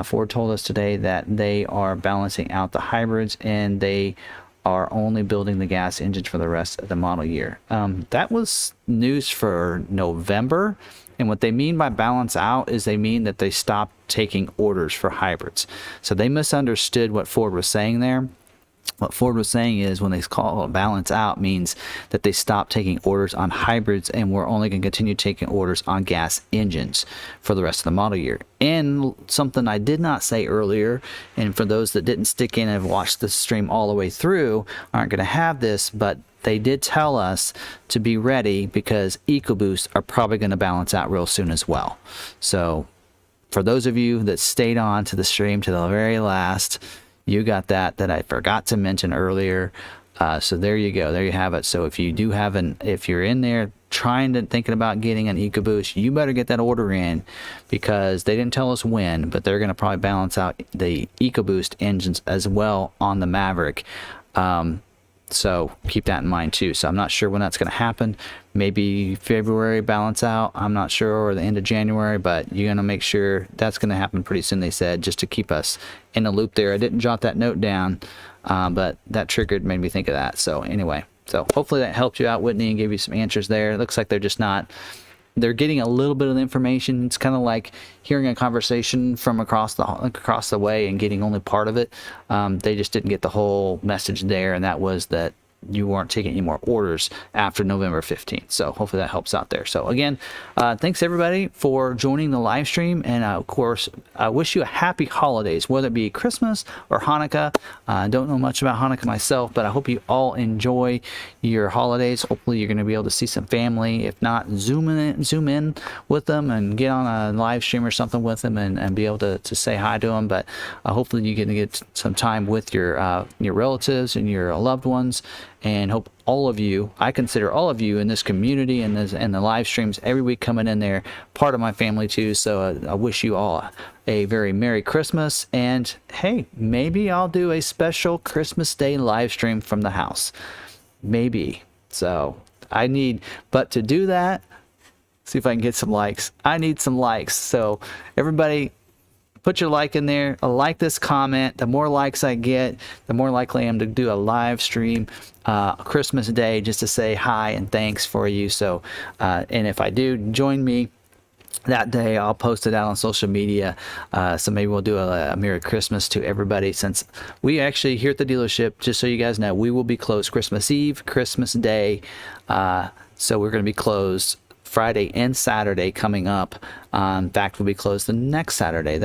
Ford told us today that they are balancing out the hybrids and they are only building the gas engines for the rest of the model year. That was news for November. And what they mean by balance out is they mean that they stopped taking orders for hybrids. So they misunderstood what Ford was saying there. What Ford was saying is when they call it balance out means that they stopped taking orders on hybrids and we're only going to continue taking orders on gas engines for the rest of the model year. And something I did not say earlier, and for those that didn't stick in and have watched the stream all the way through, aren't going to have this, but they did tell us to be ready because EcoBoost are probably going to balance out real soon as well. So for those of you that stayed on to the stream to the very last, you got that I forgot to mention earlier. So there you go. There you have it. So if you do have if you're in there thinking about getting an EcoBoost, you better get that order in because they didn't tell us when, but they're going to probably balance out the EcoBoost engines as well on the Maverick. So keep that in mind too. So I'm not sure when that's going to happen. Maybe February balance out. I'm not sure, or the end of January, but you're going to make sure that's going to happen pretty soon, they said, just to keep us in the loop there. I didn't jot that note down, but that made me think of that. So anyway, so hopefully that helped you out, Whitney, and gave you some answers there. It looks like they're just not, they're getting a little bit of the information. It's kind of like hearing a conversation from across the way and getting only part of it. They just didn't get the whole message there, and that was that you weren't taking any more orders after November 15th. So hopefully that helps out there. So again, thanks everybody for joining the live stream. And of course, I wish you a happy holidays, whether it be Christmas or Hanukkah. I don't know much about Hanukkah myself, but I hope you all enjoy your holidays. Hopefully you're going to be able to see some family. If not, zoom in with them and get on a live stream or something with them and be able to say hi to them. But hopefully you're going to get some time with your relatives and your loved ones. And hope all of you, I consider all of you in this community and the live streams every week coming in there, part of my family too. So I wish you all a very Merry Christmas. And hey, maybe I'll do a special Christmas Day live stream from the house. Maybe. So but to do that, see if I can get some likes. I need some likes. So everybody, put your like in there. Like this comment. The more likes I get, the more likely I am to do a live stream Christmas Day just to say hi and thanks for you. So, and if I do, join me that day. I'll post it out on social media. So maybe we'll do a Merry Christmas to everybody, since we actually here at the dealership, just so you guys know, we will be closed Christmas Eve, Christmas Day. So we're going to be closed Friday and Saturday coming up. In fact, we'll be closed the next Saturday.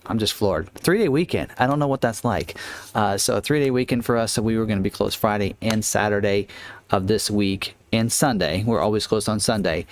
I'm just floored. 3-day weekend. I don't know what that's like. So a 3-day weekend for us. So we were going to be closed Friday and Saturday of this week, and Sunday. We're always closed on Sunday.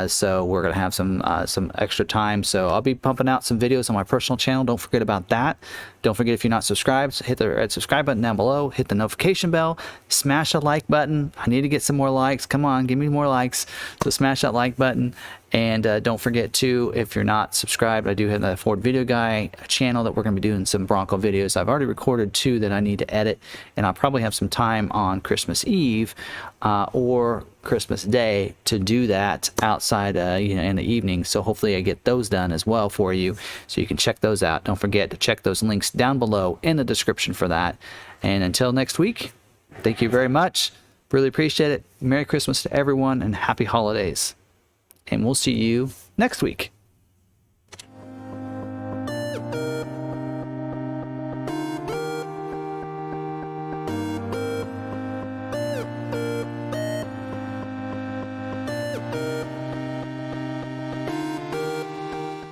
So we're going to have some extra time. So I'll be pumping out some videos on my personal channel. Don't forget about that. Don't forget, if you're not subscribed, hit the red subscribe button down below. Hit the notification bell. Smash the like button. I need to get some more likes. Come on, give me more likes. So smash that like button. And don't forget too, if you're not subscribed, I do have the Ford Video Guy channel that we're going to be doing some Bronco videos. I've already recorded 2 that I need to edit, and I'll probably have some time on Christmas Eve or Christmas Day to do that outside in the evening. So hopefully I get those done as well for you, so you can check those out. Don't forget to check those links down below in the description for that. And until next week, thank you very much. Really appreciate it. Merry Christmas to everyone and happy holidays. And we'll see you next week.